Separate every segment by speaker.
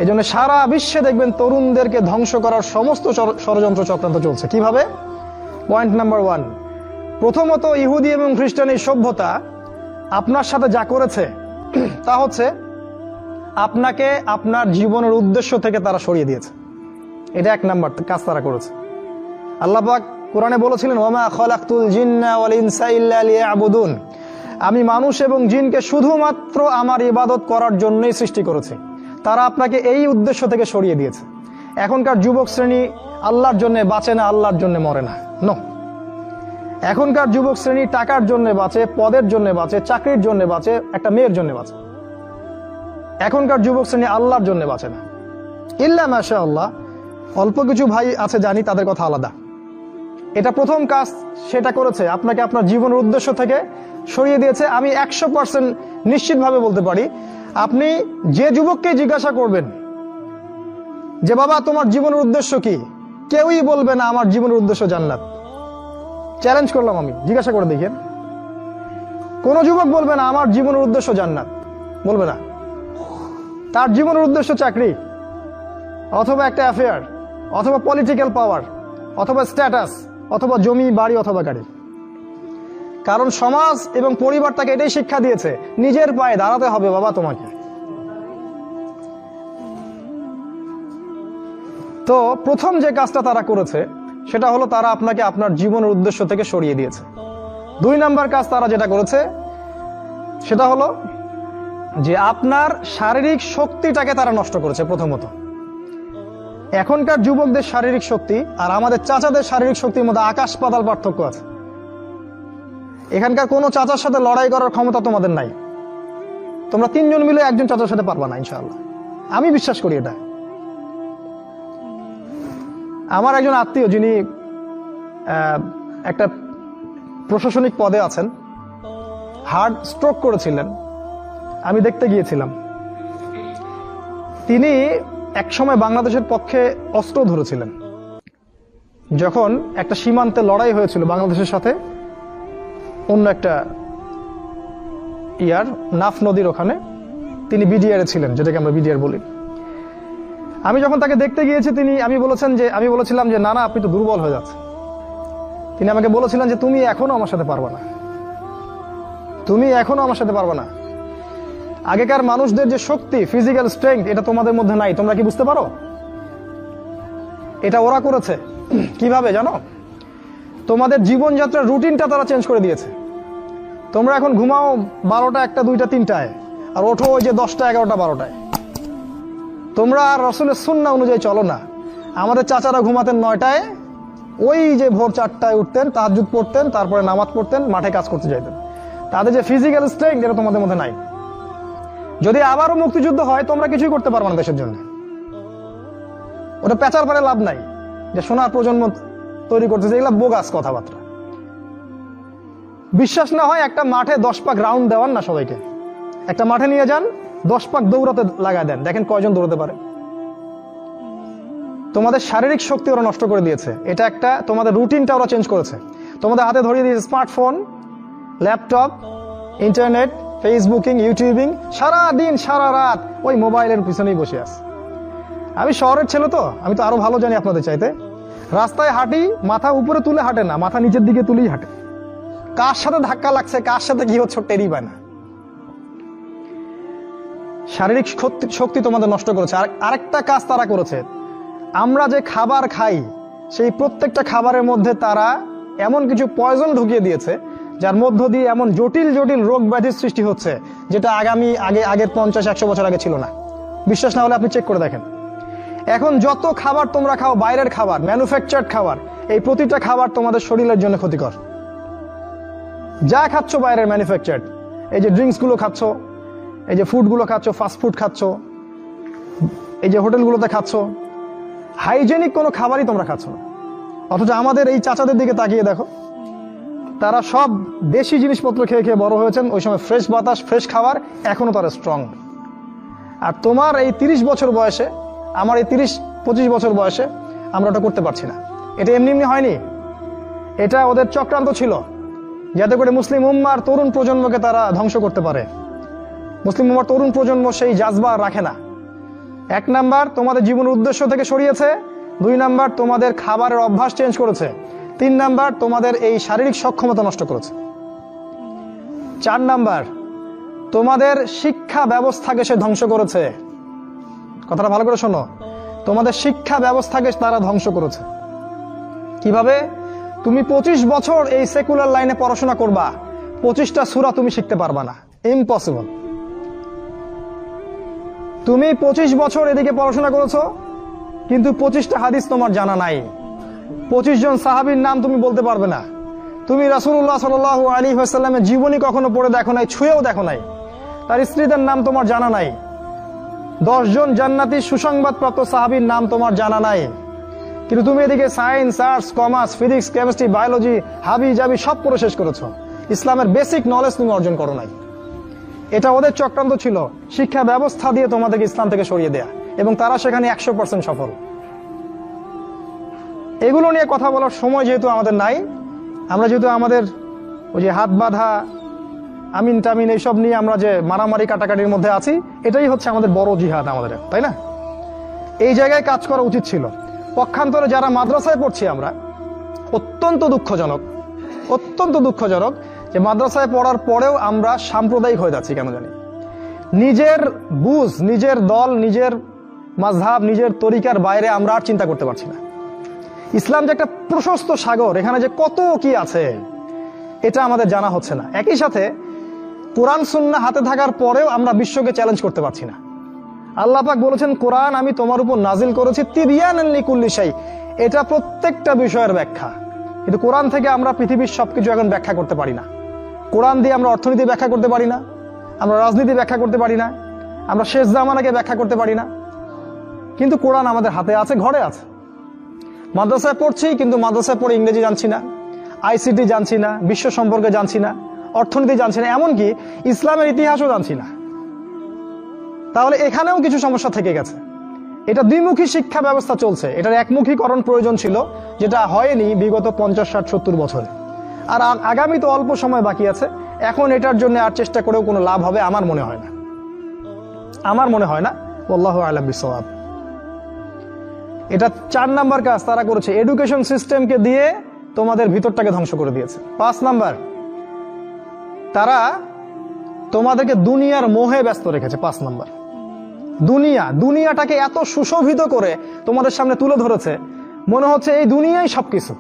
Speaker 1: এই জন্য সারা বিশ্বে দেখবেন তরুণদেরকে ধ্বংস করার সমস্ত ষড়যন্ত্র চক্রান্ত চলছে। কিভাবে? পয়েন্ট নাম্বার 1, প্রথমত ইহুদি এবং খ্রিস্টান এই সভ্যতা আপনার সাথে যা করেছে তা হচ্ছে আপনাকে আপনার জীবনের উদ্দেশ্য থেকে তারা সরিয়ে দিয়েছে। এটা 1 নাম্বার কাজ তারা করেছে। আল্লাহ পাক কোরআনে বলেছিলেন, ওয়ামা খালাকতুল জিন্না ওয়াল ইনসা ইল্লা লিয়াবুদুন, আমি মানুষ এবং জিনকে শুধুমাত্র আমার ইবাদত করার জন্যই সৃষ্টি করেছি। তারা আপনাকে এই উদ্দেশ্য থেকে সরিয়ে দিয়েছে। এখনকার যুবক শ্রেণী আল্লাহর জন্য বাঁচে না, আল্লাহর জন্য মরে না। নো, এখনকার যুবক শ্রেণী টাকার জন্য বাঁচে, পদের জন্য বাঁচে, চাকরির জন্য বাঁচে, একটা মেয়ের জন্য বাঁচে। এখনকার যুবক শ্রেণী আল্লাহর জন্য বাঁচে না। ইল্লা মাশাআল্লাহ, অল্প কিছু ভাই আছে জানি, তাদের কথা আলাদা। এটা প্রথম কাজ সেটা করেছে, আপনাকে আপনার জীবনের উদ্দেশ্য থেকে সরিয়ে দিয়েছে। আমি 100% নিশ্চিতভাবে বলতে পারি, আপনি যে যুবককে জিজ্ঞাসা করবেন যে বাবা তোমার জীবনের উদ্দেশ্য কি, কেউই বলবে না আমার জীবনের উদ্দেশ্য জান্নাত। চ্যালেঞ্জ করলাম আমি, জিজ্ঞাসা করে দেখেন। কোন যুবক বলবে না আমার জীবনের উদ্দেশ্য জান্নাত, বলবে না। তার জীবনের উদ্দেশ্য চাকরি, অথবা একটা অ্যাফেয়ার, অথবা পলিটিক্যাল পাওয়ার, অথবা স্ট্যাটাস, অথবা জমি বাড়ি, অথবা গাড়ি। কারণ সমাজ এবং পরিবার তাকে এটাই শিক্ষা দিয়েছে, নিজের পায়ে দাঁড়াতে হবে বাবা তোমাকে। তো প্রথম যে কাজটা তারা করেছে সেটা হলো তারা আপনাকে আপনার জীবনের উদ্দেশ্য থেকে সরিয়ে দিয়েছে। 2 নাম্বার কাজ তারা যেটা করেছে সেটা হলো যে আপনার শারীরিক শক্তিটাকে তারা নষ্ট করেছে। প্রথমত, এখনকার যুবকদের শারীরিক শক্তি আর আমাদের চাচাদের শারীরিক শক্তির মধ্যে আকাশ পাতাল পার্থক্য আছে। এখানকার কোনো চাচার সাথে লড়াই করার ক্ষমতা তোমাদের নাই। তোমরা 3 জন মিলে একজন চাচার সাথে পারবা না ইনশাআল্লাহ, আমি বিশ্বাস করি এটা। আমার একজন আত্মীয় যিনি একটা প্রশাসনিক পদে আছেন, হার্ট স্ট্রোক করেছিলেন, আমি দেখতে গিয়েছিলাম। তিনি একসময় বাংলাদেশের পক্ষে অস্ত্র ধরেছিলেন। যখন একটা সীমান্তে লড়াই হয়েছিল বাংলাদেশের সাথে অন্য একটা নাফ নদীর ওখানে, তিনি বিডিআর ছিলেন, যেটাকে আমরা বিডিআর বলি। আমি যখন তাকে দেখতে গিয়েছি আমি বলেছিলাম যে না আপনি তো দুর্বল হয়ে যাচ্ছে। তিনি আমাকে বলেছিলেন যে তুমি এখনো আমার সাথে পারবা না, তুমি এখনো আমার সাথে পারবা না। আগেকার মানুষদের যে শক্তি, ফিজিক্যাল স্ট্রেংথ, এটা তোমাদের মধ্যে নাই। তোমরা কি বুঝতে পারো? এটা ওরা করেছে। কিভাবে জানো? তোমাদের জীবনযাত্রার রুটিনটা তারা চেঞ্জ করে দিয়েছে। তোমরা এখন ঘুমাও 12টা, 1টা, 2টা, 3টায়, আর ওঠো ওই যে 10টা, 11টা, 12টায়। তোমরা আর রাসূলের সুন্নাহ অনুযায়ী চলো না। আমাদের চাচারা ঘুমাতেন 9টায়, ওই যে ভোর 4টায় উঠতেন, তাহাজ্জুদ পড়তেন, তারপরে নামাজ পড়তেন, মাঠে কাজ করতে যাইতেন। তাদের যে ফিজিক্যাল স্ট্রেংথ, এটা তোমাদের মধ্যে নাই। যদি আবারও মুক্তিযুদ্ধ হয়, তোমরা কিছুই করতে পারবে না দেশের জন্য। ওটা পেঁচার পারে লাভ নাই যে সোনার প্রজন্ম তৈরি করতেছে, এগুলা বোগাস কথাবার্তা। বিশ্বাস না হয় একটা মাঠে 10 পাক রাউন্ড দেওয়ান না সবাইকে, একটা মাঠে নিয়ে যান, 10 পাক দৌড়াতে লাগায় দেন, দেখেন কয়জন দৌড়াতে পারে। তোমাদের শারীরিক শক্তি ওরা নষ্ট করে দিয়েছে। এটা একটা, তোমাদের রুটিনটা ওরা চেঞ্জ করেছে। তোমাদের হাতে ধরিয়ে দিয়েছে smartphone, laptop, internet, Facebooking, YouTubing, সারা দিন সারা রাত ওই মোবাইলের পিছনেই বসে আছে। আমি শহরের ছেলে তো, আমি তো আরো ভালো জানি আপনাদের চাইতে। রাস্তায় হাঁটি, মাথা উপরে তুলে হাঁটে না, মাথা নিচের দিকে তুলেই হাঁটে। কার সাথে ধাক্কা লাগছে, কার সাথে কি হচ্ছে টেরই পায় না। শারীরিক শক্তি তোমাদের নষ্ট করেছে। আরেকটা কাজ তারা করেছে, আমরা যে খাবার খাই সেই প্রত্যেকটা খাবারের মধ্যে তারা এমন কিছু পয়জন ঢুকিয়ে দিয়েছে যার মধ্য দিয়ে এমন জটিল জটিল রোগ ব্যাধির সৃষ্টি হচ্ছে, যেটা আগের 50-100 বছর আগে ছিল না। বিশ্বাস না হলে আপনি চেক করে দেখেন। এখন যত খাবার তোমরা খাও, বাইরের খাবার, ম্যানুফ্যাকচার্ড খাবার, এই প্রতিটা খাবার তোমাদের শরীরের জন্য ক্ষতিকর। যা খাচ্ছ বাইরের ম্যানুফ্যাকচার্ড, এই যে ড্রিঙ্কস গুলো খাচ্ছ, এই যে ফুডগুলো খাচ্ছ, ফাস্ট ফুড খাচ্ছ, এই যে হোটেলগুলোতে খাচ্ছ, হাইজেনিক কোনো খাবারই তোমরা খাচ্ছ না। অথচ আমাদের এই চাচাদের দিকে তাকিয়ে দেখো, তারা সব দেশি জিনিসপত্র খেয়ে খেয়ে বড় হয়েছেন। ওই সময় ফ্রেশ বাতাস, ফ্রেশ খাবার, এখনো তারা স্ট্রং। আর তোমার এই 30 বছর বয়সে, আমার এই 30-25 বছর বয়সে আমরা ওটা করতে পারছি না। এটা এমনি এমনি হয়নি, এটা ওদের চক্রান্ত ছিল, যাতে করে মুসলিম উম্মার তরুণ প্রজন্মকে তারা ধ্বংস করতে পারে। মুসলিম উম্মার তরুণ প্রজন্ম সেই জাজবা রাখে না, এক নাম্বার তোমাদের জীবনের উদ্দেশ্য থেকে সরিয়েছে, 2 নাম্বার তোমাদের খাবারের অভ্যাস চেঞ্জ করেছে, 3 নাম্বার তোমাদের এই শারীরিক সক্ষমতা নষ্ট করেছে, 4 নাম্বার তোমাদের শিক্ষা ব্যবস্থাকে সে ধ্বংস করেছে। কথাটা ভালো করে শোনো, তোমাদের শিক্ষা ব্যবস্থাকে তারা ধ্বংস করেছে। কিভাবে? তুমি 25 বছর এই সেকুলার লাইনে পড়াশোনা করবা, 25টা সূরা তুমি শিখতে পারবা না, ইম্পসিবল। তুমি 25 বছর এদিকে পড়াশোনা করেছো, কিন্তু 25টা হাদিস তোমার জানা নাই, 25 জন সাহাবীর নাম তুমি বলতে পারবে না, তুমি রাসূলুল্লাহ সাল্লাল্লাহু আলাইহি ওয়াসাল্লামের জীবনী কখনো পড়ে দেখো নাই, ছুঁয়েও দেখো নাই, তার স্ত্রীদের নাম তোমার জানা নাই, 10 জন জান্নাতি সুসংবাদপ্রাপ্ত সাহাবীর নাম তোমার জানা নাই, কিন্তু তুমি এদিকে science, arts, commerce, physics, chemistry, biology, হাবি জাবি সব পড়ে শেষ করেছো, ইসলামের বেসিক নলেজ তুমি অর্জন করো নাই। এটা ওদের চক্রান্ত ছিল, শিক্ষা ব্যবস্থা দিয়ে তোমাদেরকে ইসলাম থেকে সরিয়ে দেয়া, এবং তারা সেখানে 100% সফল। এগুলো নিয়ে কথা বলার সময় যেহেতু আমাদের নাই, আমরা যেহেতু আমাদের ওই যে হাত বাঁধা, আমিন টামিন এইসব নিয়ে আমরা যে মারামারি কাটাকাটির মধ্যে আছি, এটাই হচ্ছে আমাদের বড় জিহাদ আমাদের, তাই না? এই জায়গায় কাজ করা উচিত ছিল। পক্ষান্তরে যারা মাদ্রাসায় পড়ছি আমরা, অত্যন্ত দুঃখজনক যে মাদ্রাসায় পড়ার পরেও আমরা সাম্প্রদায়িক হয়ে যাচ্ছি কেন জানি। নিজের বুঝ, নিজের দল, নিজের মাযহাব, নিজের তরিকার বাইরে আমরা আর চিন্তা করতে পারছি না। ইসলাম যে একটা প্রশস্ত সাগর, এখানে যে কত কি আছে এটা আমাদের জানা হচ্ছে না। একই সাথে কোরআন সুন্নাহ হাতে থাকার পরেও আমরা বিশ্বকে চ্যালেঞ্জ করতে পারছি না। আল্লাহ পাক বলেছেন, কোরআন আমি তোমার উপর নাজিল করেছি তিবিয়ানান লিকুল্লি শাই, এটা প্রত্যেকটা বিষয়ের ব্যাখ্যা। কিন্তু কোরআন থেকে আমরা পৃথিবীর সবকিছু এখন ব্যাখ্যা করতে পারি না। কোরআন দিয়ে আমরা অর্থনীতি ব্যাখ্যা করতে পারি না, আমরা রাজনীতি ব্যাখ্যা করতে পারি না, আমরা শেষ জামানাকে ব্যাখ্যা করতে পারি না, কিন্তু কোরআন আমাদের হাতে আছে, ঘরে আছে। মাদ্রাসায় পড়ছি, কিন্তু মাদ্রাসায় পড়ে ইংরেজি জানছি না, আইসিটি জানছি না, বিশ্ব সম্পর্কে জানছি না, অর্থনীতি জানছি না, এমনকি ইসলামের ইতিহাসও জানছি না। তাহলে এখানেও কিছু সমস্যা থেকে গেছে। এটা দ্বিমুখী শিক্ষা ব্যবস্থা চলছে, এটার একমুখীকরণ প্রয়োজন ছিল, যেটা হয়নি বিগত 50, 60, 70 বছরে। আর আগামী তো অল্প সময় বাকি আছে, এখন এটার জন্য আর চেষ্টা করেও কোনো লাভ হবে আমার মনে হয় না, আল্লাহু আ'লাম বিসওয়াব। এটা 4 নাম্বার কাজ তারা করেছে, এডুকেশন সিস্টেমকে দিয়ে তোমাদের ভিতরটাকে ধ্বংস করে দিয়েছে। 5 নাম্বার, তারা তোমাদেরকে দুনিয়ার মোহে ব্যস্ত রেখেছে। 5 নাম্বার, দুনিয়াটাকে এত সুশোভিত করে তোমাদের সামনে তুলে ধরেছে, মনে হচ্ছে এই দুনিয়াই সবকিছু।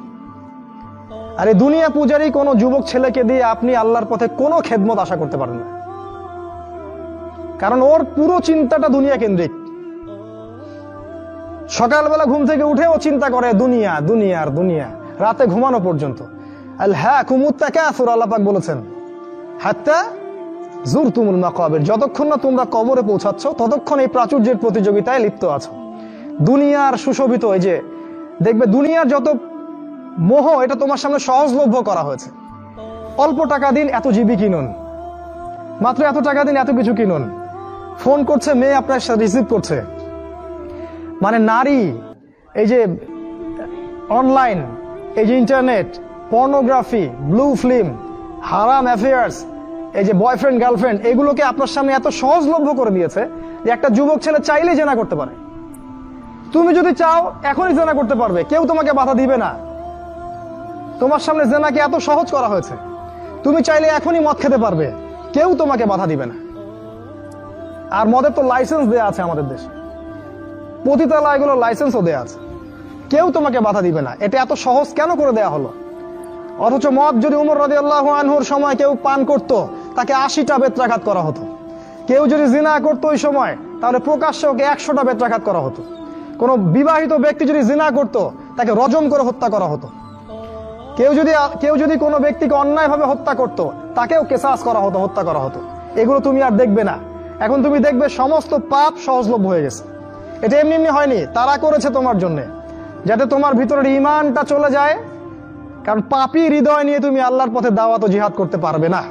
Speaker 1: আর এই দুনিয়া পূজারী কোনো যুবক ছেলেকে দিয়ে আপনি আল্লাহর পথে কোনো খেদমত আশা করতে পারেন না, কারণ ওর পুরো চিন্তাটা দুনিয়া কেন্দ্রিক। সকালবেলা ঘুম থেকে উঠে ও চিন্তা করে দুনিয়া, দুনিয়ার দুনিয়া, রাতে ঘুমানো পর্যন্ত। আল্লাহকুমুত তাকাসুর, আল্লাহ পাক বলেছেন, হাত্তা যুরতুমুল মাকাবির, যতক্ষণ না তোমরা কবরে পৌঁছাচ্ছ ততক্ষণ এই প্রাচুর্যের প্রতিযোগিতায় লিপ্ত আছো। দুনিয়ার সুশোভিত, এই যে দেখবে দুনিয়ার যত মোহ, এটা তোমার সামনে সহজলভ্য করা হয়েছে। অল্প টাকা দিন এত জিবি কিনুন, মাত্র এত টাকা দিন এত কিছু কিনুন। ফোন করছে মেয়ে, আপনার সাথে রিসিভ করছে, মানে নারী, এই যে অনলাইন, এই যে ইন্টারনেট, পর্নোগ্রাফি, ব্লু ফিল্ম, হারাম অ্যাফেয়ার্স, এই যে বয়ফ্রেন্ড গার্লফ্রেন্ড, এগুলোকে আপনার সামনে এত সহজলভ্য করে দিয়েছে যে একটা যুবক ছেলে চাইলেই জেনা করতে পারে। তুমি যদি চাও এখনই জেনা করতে পারবে, কেউ তোমাকে বাধা দিবে না। তোমার সামনে জেনাকে এত সহজ করা হয়েছে, তুমি চাইলে এখনই মদ খেতে পারবে, কেউ তোমাকে বাধা দিবে না। আর মদের তো লাইসেন্স দেয়া আছে আমাদের দেশে, পতিতালয়গুলোর লাইসেন্সও দেয়া আছে, কেউ তোমাকে বাধা দিবে না। এটা এত সহজ কেন করে দেয়া হলো? অথচ মদ যদি উমর রাদিয়াল্লাহু আনহুর সময় কেউ পান করত, তাকে 80টা বেত্রাঘাত করা হতো। কেউ যদি জিনা করতো ওই সময়, তাহলে প্রকাশ্যে ওকে 100টা বেত্রাঘাত করা হতো। কোন বিবাহিত ব্যক্তি যদি জিনা করত, তাকে রজম করে হত্যা করা হতো। কেউ যদি কোনো ব্যক্তিকে অন্যায়ভাবে হত্যা করত, তাকেও কেসাস করা হতো, হত্যা করা হতো। এগুলো তুমি আর দেখবে না। এখন তুমি দেখবে সমস্ত পাপ সহজলভ্য হয়ে গেছে। এটা এমনি এমনি হয়নি, তারা করেছে তোমার জন্য, যাতে তোমার ভিতরের ঈমানটা চলে যায়। কারণ পাপী হৃদয় নিয়ে তুমি আল্লাহর পথে দাওয়াত ও জিহাদ করতে পারবে না।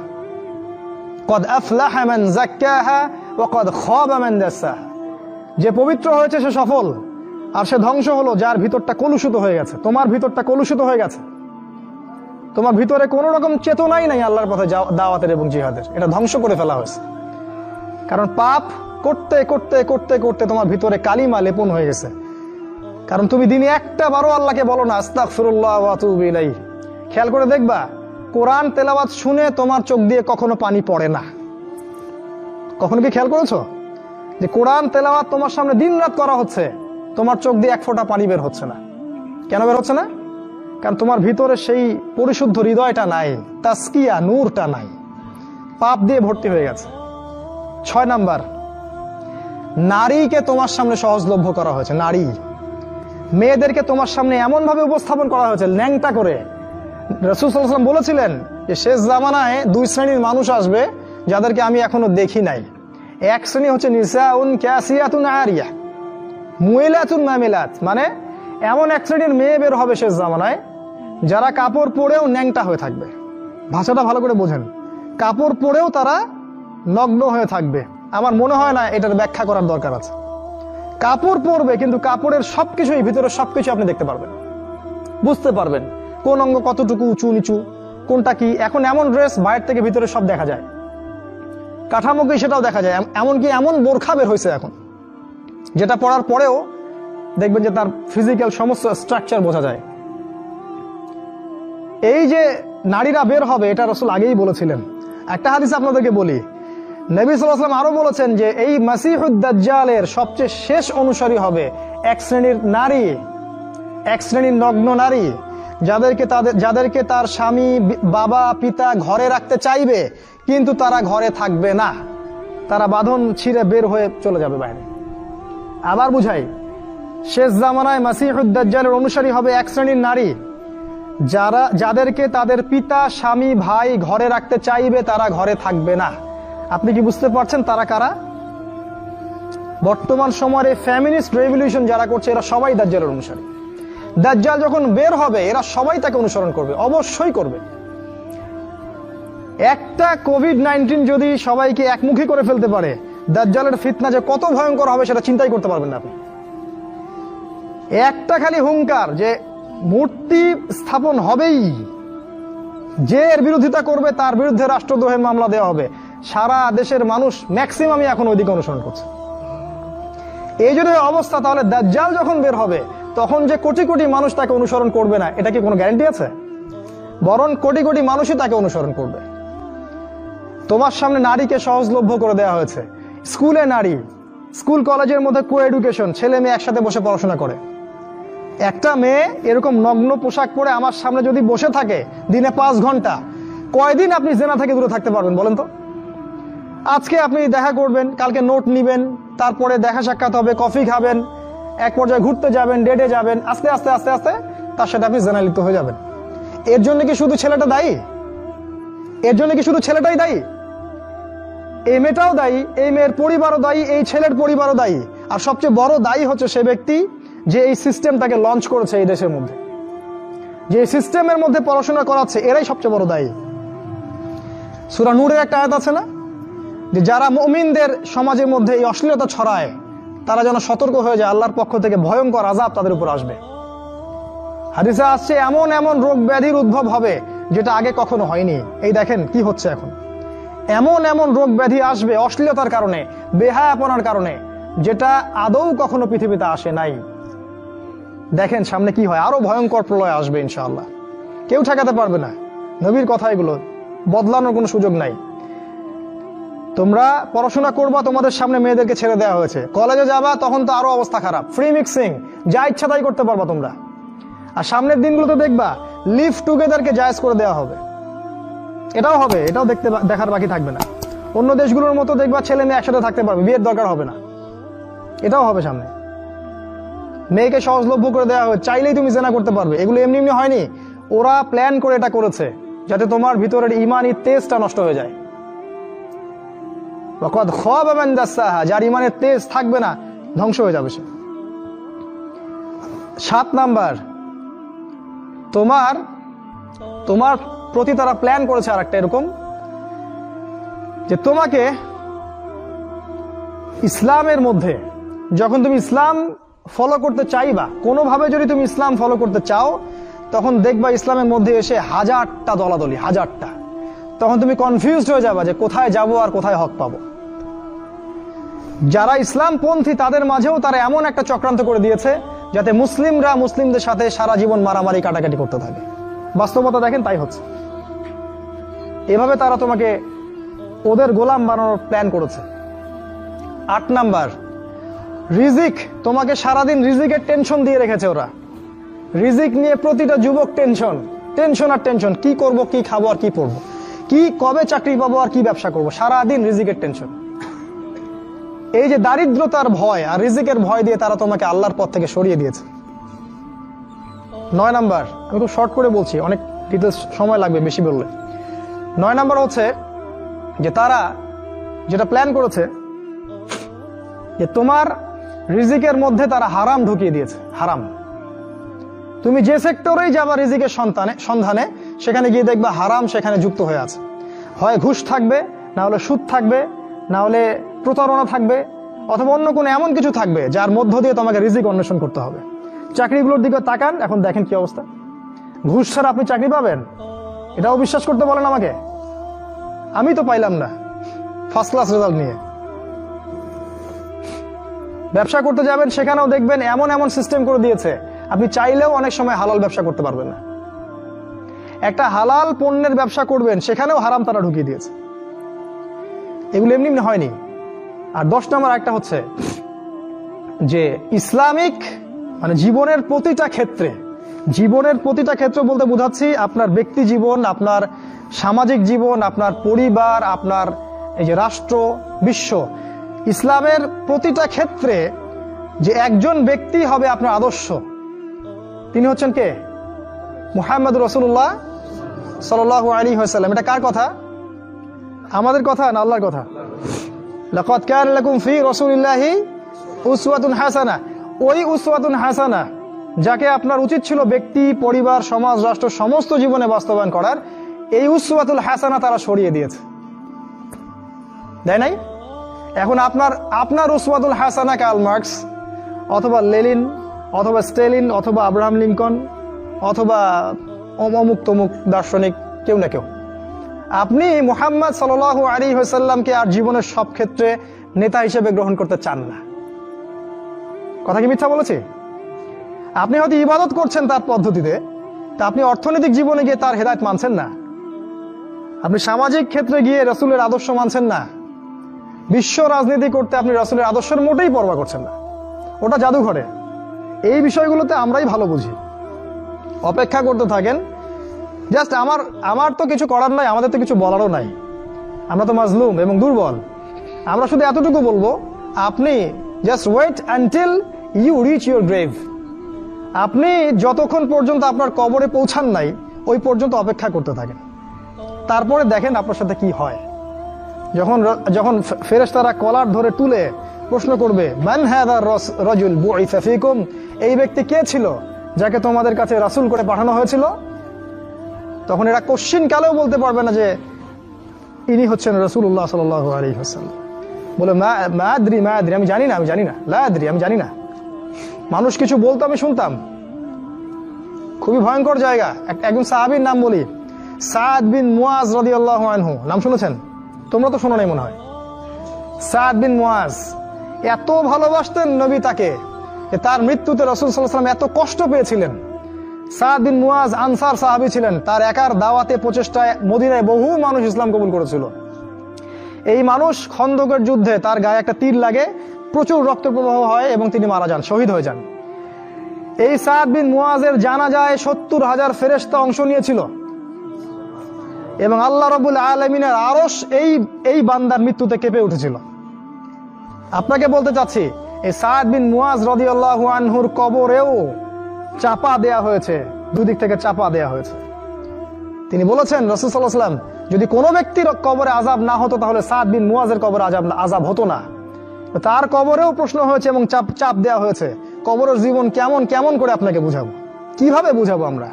Speaker 1: কদ আফলাহা মান যাক্কাহা ওয়া কদ খাবা মান দাসাহা, যে পবিত্র হয়েছে সে সফল, আর সে ধ্বংস হলো যার ভিতরটা কলুষিত হয়ে গেছে। তোমার ভিতরটা কলুষিত হয়ে গেছে, তোমার ভিতরে কোন রকম চেতনাই নাই আল্লাহর পথে দাওয়াতের এবং জিহাদের, এটা ধ্বংস করে ফেলা হয়েছে। কারণ পাপ করতে করতে করতে করতে তোমার ভিতরে কালিমা লেপন হয়ে গেছে, কারণ তুমি দিনে একটা বারো আল্লাহকে বলো না আস্তাগফিরুল্লাহ ওয়া আতুবু ইলাইহি। খেয়াল করে দেখবা, কোরআন তেলাওয়াত শুনে তোমার চোখ দিয়ে কখনো পানি পড়ে না। কখনো কি খেয়াল করেছো যে কোরআন তেলাওয়াত তোমার সামনে দিনরাত করা হচ্ছে, তোমার চোখ দিয়ে এক ফোঁটা পানি বের হচ্ছে না? কেন বের হচ্ছে না? কারণ তোমার ভিতরে সেই পরিশুদ্ধ হৃদয়টা নাই, তাসকিয়া নূরটা নাই, পাপ দিয়ে ভর্তি হয়ে গেছে। 6 নাম্বার, নারীকে তোমার সামনে সহজলভ্য করা হয়েছে। নারী, মেয়েদেরকে তোমার সামনে এমন ভাবে উপস্থাপন করা হয়েছে ন্যাংটা করে। রাসূল সাল্লাল্লাহু আলাইহি ওয়াসাল্লাম বলেছিলেন যে শেষ জামানায় 2 শ্রেণীর মানুষ আসবে যাদেরকে আমি এখনো দেখি নাই। এক শ্রেণী হচ্ছে নিসাউন কাসিয়াতুন আরিয়া, মুইলাতুন মামিলাত, মানে এমন এক শ্রেণীর মেয়ে বের হবে শেষ জামানায় যারা কাপড় পরেও ন্যাংটা হয়ে থাকবে। ভাষাটা ভালো করে বোঝেন, কাপড় পরেও তারা নগ্ন হয়ে থাকবে। আমার মনে হয় না এটার ব্যাখ্যা করার দরকার আছে। কাপড় পরবে কিন্তু কাপড়ের সবকিছুই, ভিতরে সবকিছু আপনি দেখতে পারবেন, বুঝতে পারবেন কোন অঙ্গ কতটুকু উঁচু নিচু, কোনটা কি। এখন এমন ড্রেস বাইরে থেকে ভিতরে সব দেখা যায়, কাঠামোকে সেটাও দেখা যায়। এমনকি এমন বোরখা বের হয়েছে এখন, যেটা পরার পরেও দেখবেন যে তার ফিজিক্যাল সমস্ত স্ট্রাকচার বোঝা যায়। এই যে নারীরা বের হবে, এটা রাসূল আগেই বলেছিলেন। একটা হাদিস আপনাদেরকে বলি, নবী সাল্লাল্লাহু আলাইহি ওয়াসাল্লাম আরো বলেছেন যে এই মাসিহুদ দাজ্জালের সবচেয়ে শেষ অনুসারী হবে এক শ্রেণীর নারী, এক শ্রেণীর নগ্ন নারী, যাদেরকে তার স্বামী বাবা পিতা ঘরে রাখতে চাইবে কিন্তু তারা ঘরে থাকবে না, তারা বাঁধন ছিঁড়ে বের হয়ে চলে যাবে বাইরে। আবার বুঝাই, শেষ জামানায় মাসিহুদ দাজ্জালের অনুসারী হবে এক শ্রেণীর নারী যাদেরকে তাদের পিতা স্বামী ভাই ঘরে রাখতে চাইবে, তারা ঘরে থাকবে না। আপনি কি বুঝতে পারছেন তারা কারা? বর্তমান সময়ে ফ্যামিনিস্ট রেভলিউশন যারা করছে এরা সবাই দাজ্জালের অনুসারী। দাজ্জাল যখন বের হবে এরা সবাই তাকে অনুসরণ করবে, অবশ্যই করবে। একটা কোভিড-19 যদি সবাইকে একমুখী করে ফেলতে পারে, দাজ্জালের ফিতনা যে কত ভয়ঙ্কর হবে সেটা চিন্তাই করতে পারবেন না আপনি। একটা খালি হুঙ্কার যে মূর্তি স্থাপন হবেই, যে এর বিরোধিতা করবে তার বিরুদ্ধে রাষ্ট্রদ্রোহের মামলা দেওয়া হবে। সারা দেশের মানুষ ম্যাক্সিমামই এখন ওইদিকে অনুসরণ করছে। এই যদি অবস্থা, তাহলে দাজ্জাল যখন বের হবে তখন যে কোটি কোটি মানুষ তাকে অনুসরণ করবে না, এটা কি কোনো গ্যারান্টি আছে? বরং কোটি কোটি মানুষই তাকে অনুসরণ করবে। তোমার সামনে নারীকে সহজলভ্য করে দেওয়া হয়েছে। স্কুলে নারী, স্কুল কলেজের মধ্যে কো এডুকেশন, ছেলে মেয়ে একসাথে বসে পড়াশোনা করে। একটা মেয়ে এরকম নগ্ন পোশাক পরে আমার সামনে যদি বসে থাকে দিনে 5 ঘন্টা, কয়দিন আপনি জেনা থেকে দূরে থাকতে পারবেন বলেন তো? আজকে আপনি দেখা করবেন, কালকে নোট নিবেন, তারপরে দেখা সাক্ষাৎ হবে, কফি খাবেন, এক পর্যায়ে ঘুরতে যাবেন, ডেটে যাবেন, আস্তে আস্তে আস্তে আস্তে তার সাথে আপনি জেনায় লিপ্ত হয়ে যাবেন। এর জন্য কি শুধু ছেলেটা দায়ী? এর জন্য কি শুধু ছেলেটাই দায়ী? এই মেয়েটাও দায়ী, এই মেয়ের পরিবারও দায়ী, এই ছেলের পরিবারও দায়ী। আর সবচেয়ে বড় দায়ী হচ্ছে সে ব্যক্তি যে এই সিস্টেমটাকে লঞ্চ করেছে এই দেশের মধ্যে, যে এই সিস্টেমের মধ্যে পড়াশোনা করাচ্ছে, এরাই সবচেয়ে বড় দায়ী। সূরা নূরের একটা আয়াত আছে না, যে যারা মুমিনদের সমাজের মধ্যে এই অশ্লীলতা ছড়ায় তারা যেন সতর্ক হয়ে যায়, আল্লাহর পক্ষ থেকে ভয়ঙ্কর আযাব তাদের উপর আসবে। হাদিসে আসছে এমন এমন রোগ ব্যাধির উদ্ভব হবে যেটা আগে কখনো হয়নি। এই দেখেন কি হচ্ছে এখন, এমন এমন রোগ ব্যাধি আসবে অশ্লীলতার কারণে, বেহায়াপনার কারণে, যেটা আদৌ কখনো পৃথিবীতে আসে নাই। দেখেন সামনে কি হয়, আরো ভয়ঙ্কর প্রলয় আসবে ইনশাআল্লাহ, কেউ ঠেকাতে পারবে না। নবীর কথা এগুলো, বদলানোর কোনো সুযোগ নাই। তোমরা পড়াশোনা করবা, তোমাদের সামনে মেয়েদেরকে ছেড়ে দেওয়া হয়েছে। কলেজে যাবা তখন তো আরো অবস্থা খারাপ, ফ্রি মিক্সিং, যা ইচ্ছা তাই করতে পারবা তোমরা। আর সামনের দিনগুলোতে দেখবা লিভ টুগেদারকে জায়েজ করে দেওয়া হবে, এটাও হবে, এটাও দেখার বাকি থাকবে না। অন্য দেশগুলোর মতো দেখবা ছেলে মেয়ে একসাথে থাকতে পারবে, বিয়ের দরকার হবে না, এটাও হবে সামনে। মেয়েকে সহজলভ্য করে দেওয়া হবে, চাইলেই তুমি জেনা করতে পারবে। এগুলো এমনি এমনি হয়নি, ওরা প্ল্যান করে এটা করেছে যাতে তোমার ভিতরের ইমানি তেজটা নষ্ট হয়ে যায়। যার ইমানের তেজ থাকবে না ধ্বংস হয়ে যাবে সে। 7 নাম্বার, তোমার প্রতি তারা প্ল্যান করেছে আর একটা এরকম, যে তোমাকে ইসলামের মধ্যে যখন তুমি ইসলাম ফলো করতে চাইবা, কোনোভাবে যদি তুমি ইসলাম ফলো করতে চাও, তখন দেখবা ইসলামের মধ্যে এসে 1000টা দলাদলি, 1000টা। তখন তুমি কনফিউজড হয়ে যাবা যে কোথায় যাব আর কোথায় হক পাবো। যারা ইসলামপন্থী তাদের মাঝেও তারা এমন একটা চক্রান্ত করে দিয়েছে যাতে মুসলিমরা মুসলিমদের সাথে সারা জীবন মারামারি কাটাকাটি করতে থাকে। বাস্তবতা দেখেন তাই হচ্ছে। এভাবে তারা তোমাকে ওদের গোলাম বানানোর প্ল্যান করেছে। 8 নাম্বার, রিজিক। তোমাকে সারাদিন রিজিকের টেনশন দিয়ে রেখেছে ওরা। রিজিক নিয়ে প্রতিটা যুবক টেনশন টেনশন আর টেনশন, কি করব, কি খাবো আর কি পরবো, কি কবে চাকরি পাবো আর কি ব্যবসা করবো, সারাদিন রিজিকের টেনশন। এই যে দারিদ্রতার ভয় আর রিজিকের ভয় দিয়ে তারা তোমাকে আল্লাহর পথ থেকে সরিয়ে দিয়েছে। 9 নাম্বার, আমি খুব শর্ট করে বলছি, অনেক ডিটেলস সময় লাগবে বেশি বললে। 9 নাম্বার হচ্ছে যে তারা যেটা প্ল্যান করেছে যে তোমার রিজিকের মধ্যে তারা হারাম ঢুকিয়ে দিয়েছে। হারাম, তুমি যে সেক্টরেই যাবা রিজিকের সন্ধানে সেখানে গিয়ে দেখবা হারাম সেখানে যুক্ত হয়ে আছে। হয় ঘুষ থাকবে, না হলে সুদ থাকবে, না হলে প্রতারণা থাকবে, অথবা অন্য কোনো এমন কিছু থাকবে যার মধ্য দিয়ে তোমাকে রিজিক অন্বেষণ করতে হবে। চাকরিগুলোর দিকে তাকান, এখন দেখেন কি অবস্থা। ঘুষ ছাড়া আপনি চাকরি পাবেন? এটাও বিশ্বাস করতে বলেন আমাকে। আমি তো পাইলাম না ফার্স্ট ক্লাস রেজাল্ট নিয়ে। ব্যবসা করতে যাবেন, সেখানেও দেখবেন এমন এমন সিস্টেম করে দিয়েছে আপনি চাইলেও অনেক সময় হালাল ব্যবসা করতে পারবেন না। একটা হালাল পণ্যের ব্যবসা করবেন, সেখানেও হারাম তারা ঢুকিয়ে দিয়েছে। এগুলো এমনি এমনি হয়নি। আর 10 নম্বর একটা হচ্ছে যে ইসলামিক মানে জীবনের প্রতিটা ক্ষেত্রে বলতে বোঝাচ্ছি আপনার ব্যক্তি জীবন, আপনার সামাজিক জীবন, আপনার পরিবার, আপনার এই যে রাষ্ট্র, বিশ্ব, ইসলামের প্রতিটা ক্ষেত্রে যে একজন ব্যক্তি হবে আপনার আদর্শ, তিনি হচ্ছেন কে? মুহাম্মদ রাসূলুল্লাহ সাল্লাল্লাহু আলাইহি ওয়াসাল্লাম। এটা কার কথা? আমাদের কথা না আল্লাহর কথা? লাকাদ কানা লাকুম ফি রাসূলিল্লাহি উসওয়াতুন হাসানাহ। ওই উসওয়াতুন হাসানাহ যাকে আপনার উচিত ছিল ব্যক্তি, পরিবার, সমাজ, রাষ্ট্র সমস্ত জীবনে বাস্তবায়ন করার, এই উসওয়াতুল হাসানাহ তারা সরিয়ে দিয়েছে, দেয় নাই? এখন আপনার উসওয়াতুল হাসানাহ কার্ল মার্কস অথবা লেনিন অথবা স্টেলিন অথবা আব্রাহাম লিঙ্কন অথবা অমুক তমুক দার্শনিক কেউ না কেউ। আপনি মুহাম্মদ সাল্লাল্লাহু আলাইহি ওয়াসাল্লামকে আর জীবনের সব ক্ষেত্রে নেতা হিসেবে গ্রহণ করতে চান না। কথা কি মিথ্যা বলেছি? আপনি হয়তো ইবাদত করছেন তার পদ্ধতিতে, তা আপনি অর্থনৈতিক জীবনে গিয়ে তার হেদায়েত মানছেন না। আপনি সামাজিক ক্ষেত্রে গিয়ে রাসূলের আদর্শ মানছেন না। বিশ্ব রাজনীতি করতে আপনি রাসূলের আদর্শের মোটেই পরোয়া করছেন না, ওটা জাদুঘরে। এই বিষয়গুলোতে আমরাই ভালো বুঝি। অপেক্ষা করতে থাকেন। জাস্ট আমার তো কিছু করার নাই, আমাদের তো কিছু বলারও নাই, আমরা তো মাজলুম এবং দুর্বল। আমরা শুধু এতটুকু বলবো, আপনি just wait until you reach your grave. আপনি যতক্ষণ পর্যন্ত আপনার কবরে পৌঁছান নাই ওই পর্যন্ত অপেক্ষা করতে থাকেন, তারপরে দেখেন আপনার সাথে কি হয়। যখন ফেরেশতারা কলার ধরে তুলে প্রশ্ন করবে, মান হাযা রাজুল বুইসা ফীকুম, এই ব্যক্তি কে ছিল যাকে তোমাদের কাছে রাসূল করে পাঠানো হয়েছিল, তখন এরা কোশ্চিন কালেও বলতে পারবে না যে ইনি হচ্ছেন রাসূলুল্লাহ সাল্লাল্লাহু আলাইহি ওয়াসাল্লাম। বলে মা আদরি, আমি জানি না, লা আদরি, আমি জানি না। মানুষ কিছু বলতো, আমি শুনতাম। খুবই ভয়ঙ্কর জায়গা। একজন সাহাবীর নাম বলি, সাদ বিন মুয়াজ রাদিয়াল্লাহু আনহু, নাম শুনেছেন? তোমরা তো শোনো নাই মনে হয়। সাদ বিন মুয়াজ এত ভালোবাসতেন নবী তাকে যে তার মৃত্যুতে রাসূল সাল্লাল্লাহু আলাইহি ওয়াসাল্লাম এত কষ্ট পেয়েছিলেন। সাদ বিন মুয়াজ আনসার সাহাবী ছিলেন। তার একার দাওয়াতে প্রচেষ্টায় মদিনায় বহু মানুষ ইসলাম কবুল করেছিল। এই মানুষ খন্দকের যুদ্ধে তার গায়ে একটা তীর লাগে, প্রচুর রক্ত প্রবাহ হয় এবং তিনি মারা যান, শহীদ হয়ে যান। এই সাদ বিন মুয়াজের জানাজায় 70,000 ফেরেশতা অংশ নিয়েছিল এবং আল্লাহ রাব্বুল আলামিনের আরশ এই বান্দার মৃত্যুতে কেঁপে উঠেছিল। আপনাকে বলতে চাচ্ছি, এই সাদ বিন মুয়াজ রাদিয়াল্লাহু আনহুর কবরেও চাপা দেয়া হয়েছে, দুদিক থেকে চাপা দেয়া হয়েছে। তিনি বলেছেন, রাসূল সাল্লাল্লাহু আলাইহি ওয়াসাল্লাম, যদি কোনো ব্যক্তির কবরে আযাব না হতো তাহলে সাদ বিন মুয়াজের কবরে আযাব হতো না। তার কবরেও প্রশ্ন হয়েছে এবং চাপ দেওয়া হয়েছে। কবরের জীবন কেমন করে আপনাকে বুঝাবো? কিভাবে বুঝাবো আমরা?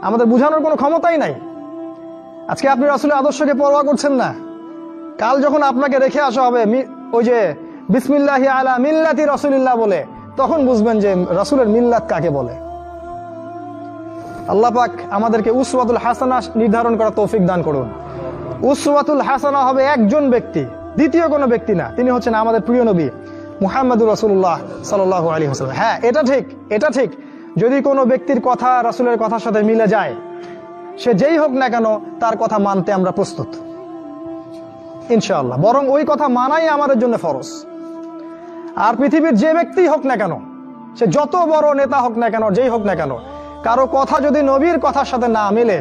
Speaker 1: আমাদের বুঝানোর কোনো ক্ষমতাই নাই। আজকে আপনি রাসূলের আদর্শকে পরোয়া করছেন না। কাল যখন আপনাকে রেখে আসা হবে ওই যে বিসমিল্লাহি আলা মিল্লাতি রাসূলিল্লাহ বলে, তখন বুঝবেন যে রাসূলের মিল্লাত কাকে বলে। আল্লাহ পাক আমাদেরকে উসওয়াতুল হাসানাহ নির্ধারণ করার তৌফিক দান করুন। উসওয়াতুল হাসানাহ হবে একজন ব্যক্তি, দ্বিতীয় কোনো ব্যক্তি না, তিনি হচ্ছেন আমাদের প্রিয় নবী মুহাম্মদুর রাসূলুল্লাহ সাল্লাল্লাহু আলাইহি ওয়াসাল্লাম। হ্যাঁ, এটা ঠিক যদি কোনো ব্যক্তির কথা রাসূলের কথার সাথে মিলে যায়, সে যেই হোক না কেন তার কথা মানতে আমরা প্রস্তুত ইনশাআল্লাহ। বরং ওই কথা মানাই আমাদের জন্য ফরজ। আর পৃথিবীর যে ব্যক্তি হোক না কেন, সে যত বড় নেতা হোক না কেন, যেই হোক না কেন, কারো কথা যদি নবীর কথার সাথে না মেলে,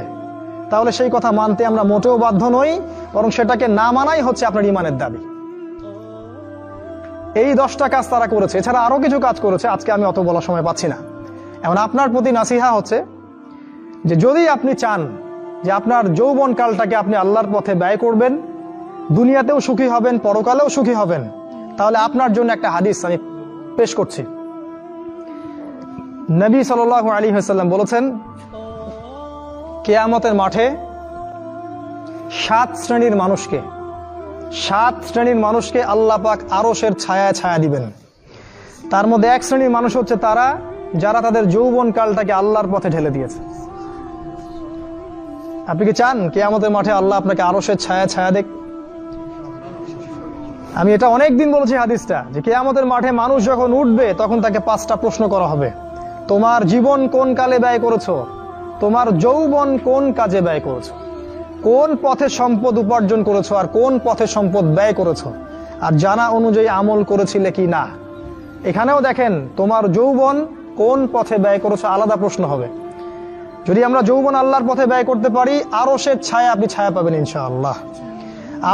Speaker 1: তাহলে সেই কথা মানতে আমরা মোটেও বাধ্য নই, বরং সেটাকে না মানাই হচ্ছে আপনার ঈমানের দাবি। এই 10টা কাজ তারা করেছে, এছাড়া আরো কিছু কাজ করেছে, আজকে আমি অত বলার সময় পাচ্ছি না। এখন আপনার প্রতি নাসিহা হচ্ছে যে যদি আপনি চান যে আপনার যৌবন কালটাকে আপনি আল্লাহর পথে ব্যয় করবেন, দুনিয়াতেও সুখী হবেন, পরকালেও সুখী হবেন, তাহলে আপনার জন্য একটা হাদিস আমি পেশ করছি। নবী সাল্লাল্লাহু আলাইহি ওয়াসাল্লাম বলেছেন, কিয়ামতের মাঠে 7 শ্রেণীর মানুষকে আল্লাহ পাক আরশের ছায়ায় ছায়া দিবেন। তার মধ্যে 1 শ্রেণীর মানুষ হচ্ছে তারা যারা তাদের যৌবন কালটাকে আল্লাহর পথে ঢেলে দিয়েছে। আপনি কি চান কিয়ামতের মাঠে আল্লাহ আপনাকে আরশের ছায়া দেখ? আমি এটা অনেকদিন বলেছি হাদিসটা, যে কিয়ামতের মাঠে মানুষ যখন উঠবে তখন তাকে 5টা প্রশ্ন করা হবে। তোমার জীবন কোন কালে ব্যয় করেছো, তোমার যৌবন কোন কাজে ব্যয় করেছো, কোন পথে সম্পদ উপার্জন করেছো আর কোন পথে সম্পদ ব্যয় করেছো, আর জানা অনুযায়ী আমল করেছিলে কি না। এখানেও দেখেন, তোমার যৌবন কোন পথে ব্যয় করেছো আলাদা প্রশ্ন হবে। যদি আমরা যৌবন আল্লাহর পথে ব্যয় করতে পারি, আরশের ছায়া আপনি ছায়া পাবেন ইনশাআল্লাহ।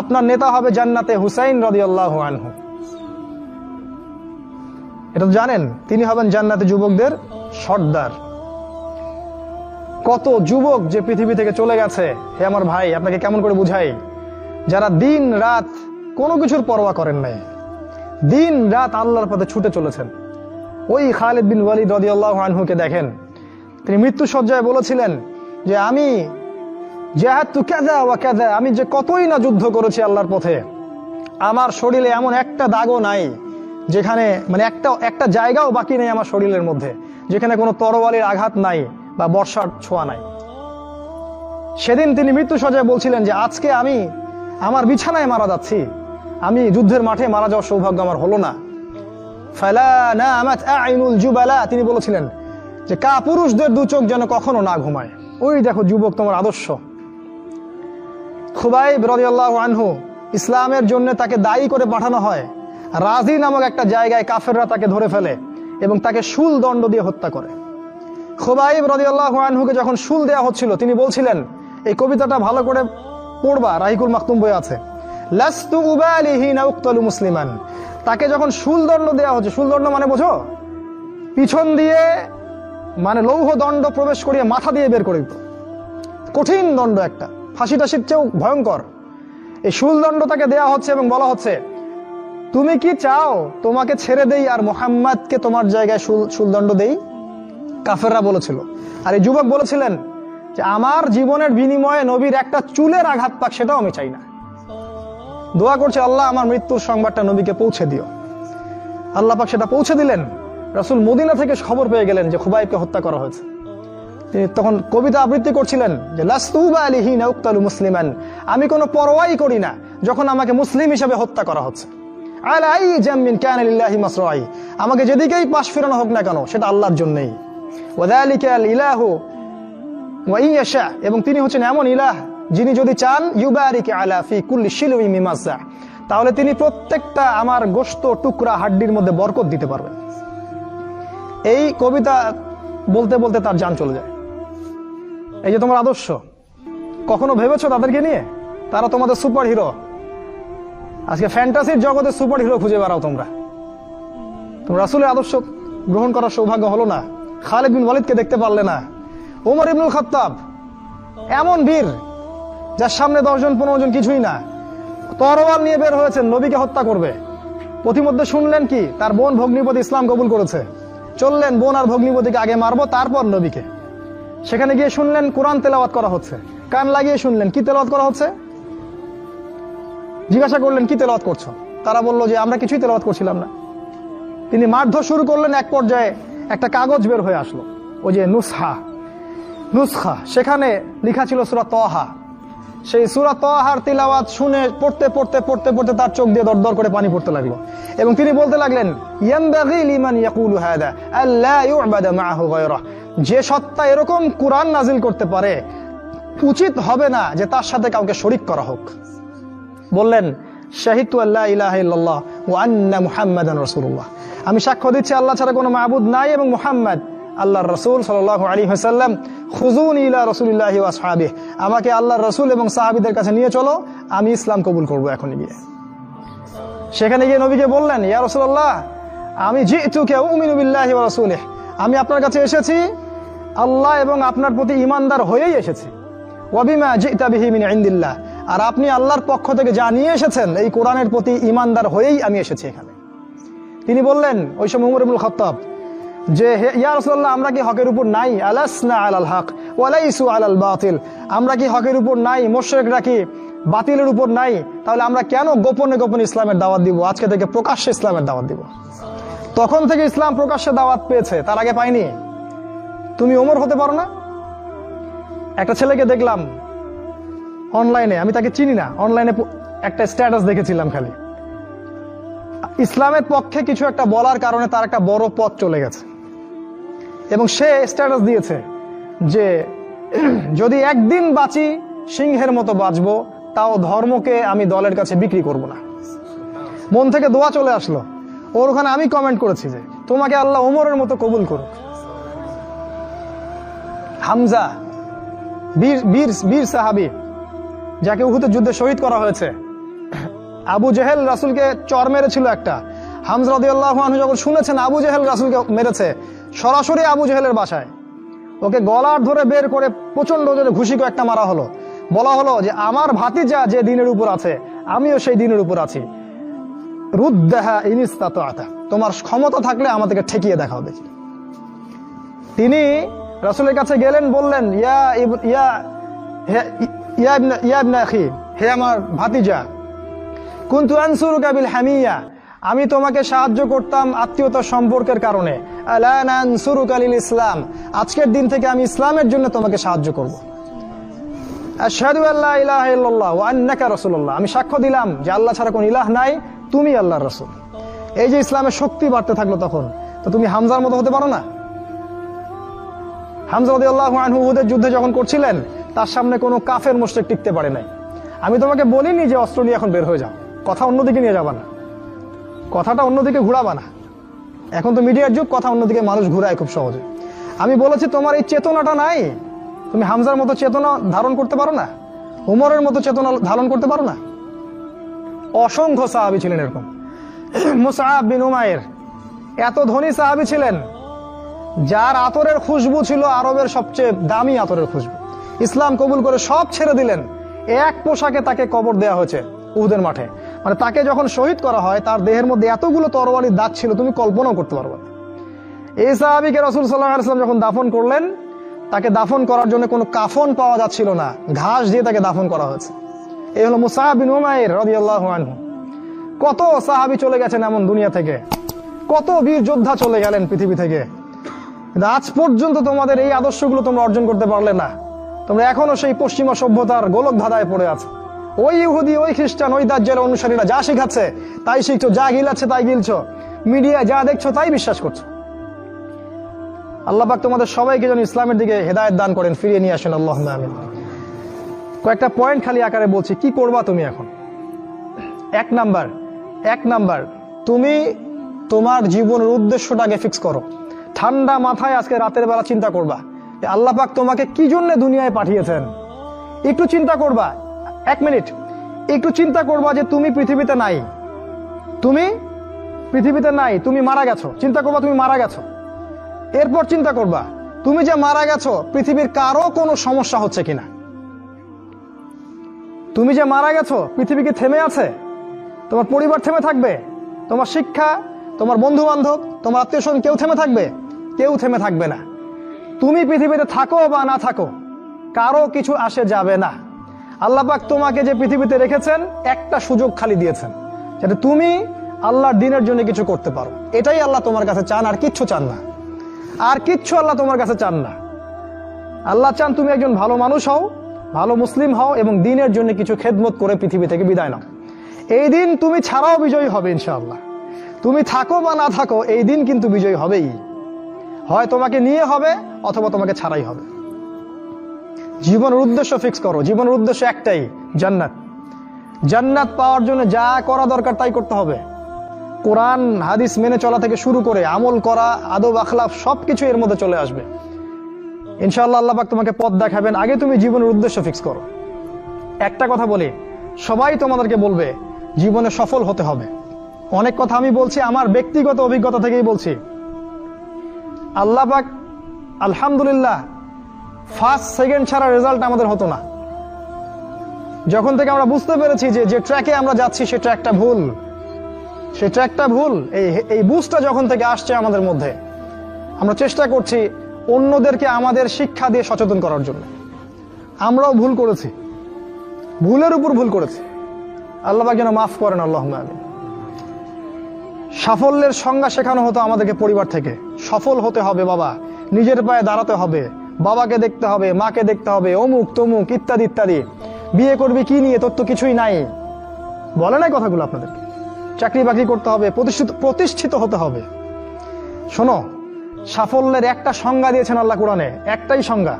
Speaker 1: আপনার নেতা হবে জান্নাতে হুসাইন রাদিয়াল্লাহু আনহু, এটা তো জানেন। তিনি হবেন জান্নাতে যুবকদের সর্দার। কত যুবক যে পৃথিবী থেকে চলে গেছে, হে আমার ভাই, আপনাকে কেমন করে বুঝাই, যারা দিন রাত কোনো কিছুর পরোয়া করেন নাই, দিন রাত আল্লাহর পথে ছুটে চলেছেন। ওই খালিদ বিন ওয়ালিদ রাদিয়াল্লাহু আনহুকে দেখেন, তিনি মৃত্যু সজ্জায় বলেছিলেন যে আমি জাহাদতু কাযা ওয়া কাযা, আমি যে কতই না যুদ্ধ করেছি আল্লাহর পথে, আমার শরীরে এমন একটা দাগও নাই যেখানে, মানে একটা জায়গাও বাকি নেই আমার শরীরের মধ্যে যেখানে কোনো তরবারির আঘাত নাই বা বর্ষার ছোঁয়া নাই। সেদিন তিনি মৃত্যু সজ্জায় বলছিলেন যে আজকে আমি আমার বিছানায় মারা যাচ্ছি, আমি যুদ্ধের মাঠে মারা যাওয়ার সৌভাগ্য আমার হলো না। ফালা নামাত আইনুল জুবালা, তিনি বলেছিলেন যে পুরুষদের 2 চোখ যেন কখনো না ঘুমায়। ওই দেখো যুবক, তোমার আদর্শ। খুবাইব রাদিয়াল্লাহু আনহু, ইসলামের জন্য তাকে দায়ী করে পাঠানো হয়, রাজি নামক একটা জায়গায় কাফেররা তাকে ধরে ফেলে এবং তাকে শুল দণ্ড দিয়ে হত্যা করে। খুবাইব রাদিয়াল্লাহু আনহুকে যখন শুল দেওয়া হচ্ছিল, তিনি বলছিলেন, এই কবিতাটা ভালো করে পড়বা, রাহিকুল মাকতুম বই আছে, লাস্তু উবালিহি না উক্তালু মুসলিমান। তাকে যখন শুল দণ্ড দেওয়া হচ্ছে, শুল দণ্ড মানে বোঝো, পিছন দিয়ে মানে লৌহ দণ্ড প্রবেশ করিয়ে মাথা দিয়ে বের করে দিত, কঠিন দণ্ড, একটা ফাঁসি টাসির চেয়েও ভয়ঙ্কর। এই শুল দণ্ড তাকে দেওয়া হচ্ছে এবং বলা হচ্ছে, তুমি কি চাও তোমাকে ছেড়ে দেই আর মুহাম্মাদকে তোমার জায়গায় শুলদণ্ড দেই? কাফেররা বলেছিল। আর এই যুবক বলেছিলেন যে আমার জীবনের বিনিময়ে নবীর একটা চুলের আঘাত পাক, সেটাও আমি চাই না। দোয়া করছে, আল্লাহ আমার মৃত্যুর সংবাদটা নবীকে পৌঁছে দিও। আল্লাহ পাক সেটা পৌঁছে দিলেন। রাসূল মদিনা থেকে খবর পেয়ে গেলেন যে খুবাইবকে হত্যা করা হয়েছে। তিনি তখন কবিতা আবৃত্তি করছিলেন যে লাস্তু উবালিহি না উক্তালু মুসলিমান, আমি কোনো পরোয়াই করি না যখন আমাকে মুসলিম হিসেবে হত্যা করা হচ্ছে। আলাই জামিন কানা লিল্লাহি মাসরাই, আমাকে যেদিকেই পাশ ফেরানো হোক না কেন সেটা আল্লাহর জন্যই। ওয়াযালিকাল ইলাহু ওয়া ইয়াশা, এবং তিনি হচ্ছেন এমন ইলাহ যিনি যদি চান ইউবারিক আলা ফি কুল্লি শিলউই মিমাসা, তাহলে তিনি প্রত্যেকটা আমার গোশত টুকরা হাড্ডির মধ্যে বরকত দিতে পারবেন। এই কবিতা বলতে বলতে তার জান চলে যায়। এই যে তোমার আদর্শ, কখনো ভেবেছো তাদেরকে নিয়ে? তারা তোমাদের সুপার হিরো। আজকে ফ্যান্টাসির জগতে সুপার হিরো খুঁজে বেড়াও তোমরা। তোমরা রাসূলের আদর্শ গ্রহণ করার সৌভাগ্য হলো না, খালিদ বিন ওয়ালিদকে দেখতে পারলে না, ওমর ইবনুল খাত্তাব এমন বীর যার সামনে 10 জন 15 জন কিছুই না, তরোয়াল নিয়ে বের হয়েছেন নবীকে হত্যা করবে। প্রতিমধ্যে শুনলেন কি তার বোন ভগ্নিপতি ইসলাম কবুল করেছে, চললেন বোন আর ভগ্নিপতিকে আগে মারবো তারপর নবীকে। সেখানে গিয়ে শুনলেন কোরআন তেলাওয়াত করা হচ্ছে, কান লাগিয়ে শুনলেন কি তেলাওয়াত করা হচ্ছে। জিজ্ঞাসা করলেন কি তেলাওয়াত করছো? তারা বলল যে আমরা কিছুই তেলাওয়াত করছিলাম না। তিনি মারধর শুরু করলেন, এক পর্যায়ে একটা কাগজ বের হয়ে আসলো, ওই যে নুসখা, সেখানে লেখা ছিল সূরা তাহা। সেই সূরা তাহার তিলাওয়াত শুনে পড়তে পড়তে পড়তে পড়তে তার চোখ দিয়ে দরদর করে পানি পড়তে লাগলো এবং তিনি বলতে লাগলেন, ইয়ানবাগি লিমান ইয়াকুলু হাদা আল্লা ইউবাদা মাআহু গায়রা, যে সত্তা এরকম কুরআন নাজিল করতে পারে উচিত হবে না যে তার সাথে কাউকে শরীক করা হোক। বললেন, শাহিদতু আল্লা ইলাহা ইল্লাল্লাহ ওয়া আন্না মুহাম্মাদান রাসূলুল্লাহ, আমি সাক্ষ্য দিচ্ছি আল্লাহ ছাড়া কোনো মাবুদ নাই এবং মুহাম্মদ আল্লাহর রাসূল সাল্লাল্লাহু আলাইহি ওয়াসাল্লাম। খুযুনি ইলা রাসূলিল্লাহি ওয়া আসহাবিহি, আমাকে আল্লাহর রাসূল এবং সাহাবীদের কাছে নিয়ে চলো, আমি ইসলাম কবুল করব এখনই গিয়ে। সেখানে গিয়ে নবীকে বললেন, ইয়া রাসূলুল্লাহ, আমি জিতুকা উমিনু বিল্লাহি ওয়া রাসূলিহি, আমি আপনার কাছে এসেছি আল্লাহ এবং আপনার প্রতি ঈমানদার হয়েই এসেছি। ওয়া বিমা জিতা বিহি মিন ইনদিল্লাহ, আর আপনি আল্লাহর পক্ষ থেকে যা নিয়ে এসেছেন এই কোরআনের প্রতি ঈমানদার হয়েই আমি এসেছি এখানে। তিনি বললেন, ওই সময় উমর ইবনুল খাত্তাব, যে ইয়া রাসূলুল্লাহ, আমরা কি হকের উপর নাই? আলাসনা আলাল হক ওয়া লাইসু আলাল বাতিল, আমরা কি হকের উপর নাই? মুশরিকরা কি বাতিলের উপর নাই? তাহলে আমরা কেন গোপনে গোপনে ইসলামের দাওয়াত দিব? আজকে থেকে প্রকাশ্যে ইসলামের দাওয়াত দিব। তখন থেকে ইসলাম প্রকাশ্যে দাওয়াত পেয়েছে, তার আগে পাইনি। তুমি ওমর হতে পারো না? একটা ছেলেকে দেখলাম অনলাইনে, আমি তাকে চিনি না, অনলাইনে একটা স্ট্যাটাস দেখেছিলাম খালি, ইসলামের পক্ষে কিছু একটা বলার কারণে তার একটা বড় পথ চলে গেছে এবং সে স্ট্যাটাস দিয়েছে যে যদি একদিন বাঁচি সিংহের মতো বাঁচবো, তাও ধর্মকে আমি দলের কাছে বিক্রি করব না। মন থেকে দোয়া চলে আসলো ওর ওখানে। আমি কমেন্ট করেছি যে তোমাকে আল্লাহ ওমরের মতো কবুল করুক। হামজা বীর সাহাবী, যাকে উহুদের যুদ্ধে শহীদ করা হয়েছে, আবু জেহেল রাসূলকে চর মেরেছিল একটা। হামজা রাদিয়াল্লাহু আনহু যখন শুনেছেন আবু জেহেল রাসূলকে মেরেছে, সরাসরি আবু জেহেলের বাসায় ওকে গলার ধরে বের করে প্রচন্ড জোরে ঘুষি একটা মারা হলো। বলা হলো যে আমার ভাতিজা যে দিনের উপর আছে আমিও সেই দিনের উপর আছি, রুদ্দাহা ইন ইসতাতা'তা, তোমার ক্ষমতা থাকলে আমাদেরকে ঠেকিয়ে দেখাও দেখি। তিনি রাসূলের কাছে গেলেন, বললেন, ইয়া ইবনে আখি, হে আমার ভাতিজা, কুনতু আনসুরুকা বিল হামিয়া, আমি তোমাকে সাহায্য করতাম আত্মীয়তার সম্পর্কের কারণে। আলা নানসুরুকা লিল ইসলাম, আজকের দিন থেকে আমি ইসলামের জন্য তোমাকে সাহায্য করব। আশহাদু আল্লা ইলাহা ইল্লাল্লাহ ওয়া আন্নাকা রাসূলুল্লাহ, আমি সাক্ষ্য দিলাম যে আল্লাহ ছাড়া কোনো ইলাহ নাই, তুমি আল্লাহর রাসূল। এই যে ইসলামের শক্তি বাড়তে থাকলো তখন, তো তুমি হামজার মতো হতে পারো না? হামজা রাদিয়াল্লাহু আনহু উহুদের যুদ্ধে যখন করছিলেন, তার সামনে কোনো কাফের মুশরিক টিকতে পারে নাই। আমি তোমাকে বলিনি যে অস্ত্র নিয়ে এখন বের হয়ে যাও, কথা অন্যদিকে নিয়ে যাবা না, কথাটা অন্যদিকে ঘুরাবা না। এখন তো মিডিয়ার যুগ, কথা অন্যদিকে মানুষ ঘুরায় খুব সহজে। আমি বলেছি তোমার এই চেতনাটা নাই, তুমি হামজার মতো চেতনা ধারণ করতে পারো না, উমরের মতো চেতনা ধারণ করতে পারো না। অসংখ্য সাহাবী ছিলেন এরকম। মুসআব বিন উমাইর এত ধনী সাহাবী ছিলেন, যার আতরের খুশবু ছিল আরবের সবচেয়ে দামি আতরের খুশবু। ইসলাম কবুল করে সব ছেড়ে দিলেন, এক পোশাকে তাকে কবর দেওয়া হয়েছে উহুদের মাঠে। মানে তাকে যখন শহীদ করা হয়, তার দেহের মধ্যে এতগুলো তরবারির দাগ ছিল তুমি কল্পনাও করতে পারবে না। এই সাহাবীকে রাসূল সাল্লাল্লাহু আলাইহি ওয়াসাল্লাম যখন দাফন করলেন, তাকে দাফন করার জন্য কোনো কাফন পাওয়া যাচ্ছিল না, ঘাস দিয়ে তাকে দাফন করা হয়েছে। এই হলো মুসআব বিন উমাইর রাদিয়াল্লাহু আনহু। কত সাহাবী চলে গেছেন এমন দুনিয়া থেকে, কত বীর যোদ্ধা চলে গেলেন পৃথিবী থেকে, আজ পর্যন্ত তোমাদের এই আদর্শগুলো তোমরা অর্জন করতে পারলে না। তোমরা এখনো সেই পশ্চিমা সভ্যতার গোলক ধাঁধায় পড়ে আছো। ওই ইহুদি, ওই খ্রিস্টান, ওই দাজ্জাল অনুসারীরা যা শিখাচ্ছে তাই শিখছো, যা গিলাচ্ছে তাই গিলছো, মিডিয়া যা দেখছো তাই বিশ্বাস করছো। আল্লাহ পাক তোমাদের সবাইকে যেন ইসলামের দিকে হেদায়েত দান করেন, ফিরিয়ে নিয়ে আসেন, আল্লাহুম্মা আমিন। কয়েকটা পয়েন্ট খালি আকারে বলছি, কি করবা তুমি এখন। এক নাম্বার, তুমি তোমার জীবনের উদ্দেশ্যটাকে ফিক্স করো। ঠান্ডা মাথায় আজকে রাতের বেলা চিন্তা করবা যে আল্লাহ পাক তোমাকে কি জন্য দুনিয়ায় পাঠিয়েছেন। একটু চিন্তা করবা, 1 মিনিট একটু চিন্তা করবা যে তুমি পৃথিবীতে নাই, তুমি মারা গেছো। চিন্তা করবা তুমি মারা গেছো। এরপর চিন্তা করবা তুমি যে মারা গেছো পৃথিবীর কারো কোনো সমস্যা হচ্ছে কিনা। তুমি যে মারা গেছো পৃথিবী কি থেমে আছে? তোমার পরিবার থেমে থাকবে? তোমার শিক্ষা, তোমার বন্ধু বান্ধব, তোমার আত্মীয় স্বজন কেউ থেমে থাকবে? কেউ থেমে থাকবে না। তুমি পৃথিবীতে থাকো বা না থাকো, কারো কিছু আসে যাবে না। আল্লাহ পাক তোমাকে যে পৃথিবীতে রেখেছেন, একটা সুযোগ খালি দিয়েছেন, যাতে তুমি আল্লাহর দ্বীনের জন্য কিছু করতে পারো। এটাই আল্লাহ তোমার কাছে চান, আর কিচ্ছু চান না। আর কিচ্ছু আল্লাহ তোমার কাছে চান না। আল্লাহ চান তুমি একজন ভালো মানুষ হও, ভালো মুসলিম হও এবং দিনের জন্য কিছু খেদমত করে পৃথিবী থেকে বিদায় নাও। এই দিন তুমি ছাড়াও বিজয়ী হবে ইনশাআল্লাহ। তুমি থাকো বা না থাকো, এই দিন কিন্তু বিজয়ী হবেই। হয় তোমাকে নিয়ে হবে অথবা তোমাকে ছাড়াই হবে। জীবনের উদ্দেশ্য ফিক্স করো। জীবনের উদ্দেশ্য একটাই, জান্নাত। জান্নাত পাওয়ার জন্য যা করা দরকার তাই করতে হবে। কোরআন হাদিস মেনে চলা থেকে শুরু করে আমল করা, আদব আখলাক সবকিছু এর মধ্যে চলে আসবে ইনশাআল্লাহ। আল্লাহ পাক তোমাকে পথ দেখাবেন। আগে তুমি জীবনের উদ্দেশ্য ফিক্স করো। একটা কথা বলি, সবাই তোমাদেরকে বলবে জীবনে সফল হতে হবে। অনেক কথা আমি বলছি আমার ব্যক্তিগত অভিজ্ঞতা থেকেই বলছি। আল্লাহ পাক আলহামদুলিল্লাহ ফার্স্ট সেকেন্ড ছাড়া রেজাল্ট আমাদের হতো না। যখন থেকে আমরা বুঝতে পেরেছি যে ট্র্যাকে আমরা যাচ্ছি সে ট্র্যাকটা ভুল, সে ট্র্যাকটা ভুল, এই বুঝটা যখন থেকে আসছে আমাদের মধ্যে, আমরা চেষ্টা করছি অন্যদেরকে আমাদের শিক্ষা দিয়ে সচেতন করার জন্য। আমরাও ভুল করেছি, ভুলের উপর ভুল করেছি। আল্লাহ পাক যেন মাফ করেন, আল্লাহুম্মা আমিন। সাফল্যের সংজ্ঞা শেখানো হতো আমাদেরকে পরিবার থেকে। সফল হতে হবে বাবা, নিজের পায়ে দাঁড়াতে হবে, বাবাকে দেখতে হবে, মাকে দেখতে হবে, অমুক তমুক ইত্যাদি ইত্যাদি। বিয়ে করবি কি নিয়ে, তোর তো কিছুই নাই, বলে নাই কথাগুলো আপনাদেরকে। চাকরি বাকরি করতে হবে, প্রতিষ্ঠিত হতে হবে। শোনো, সাফল্যের একটা সংজ্ঞা দিয়েছেন আল্লাহ কোরআনে, একটাই সংজ্ঞা,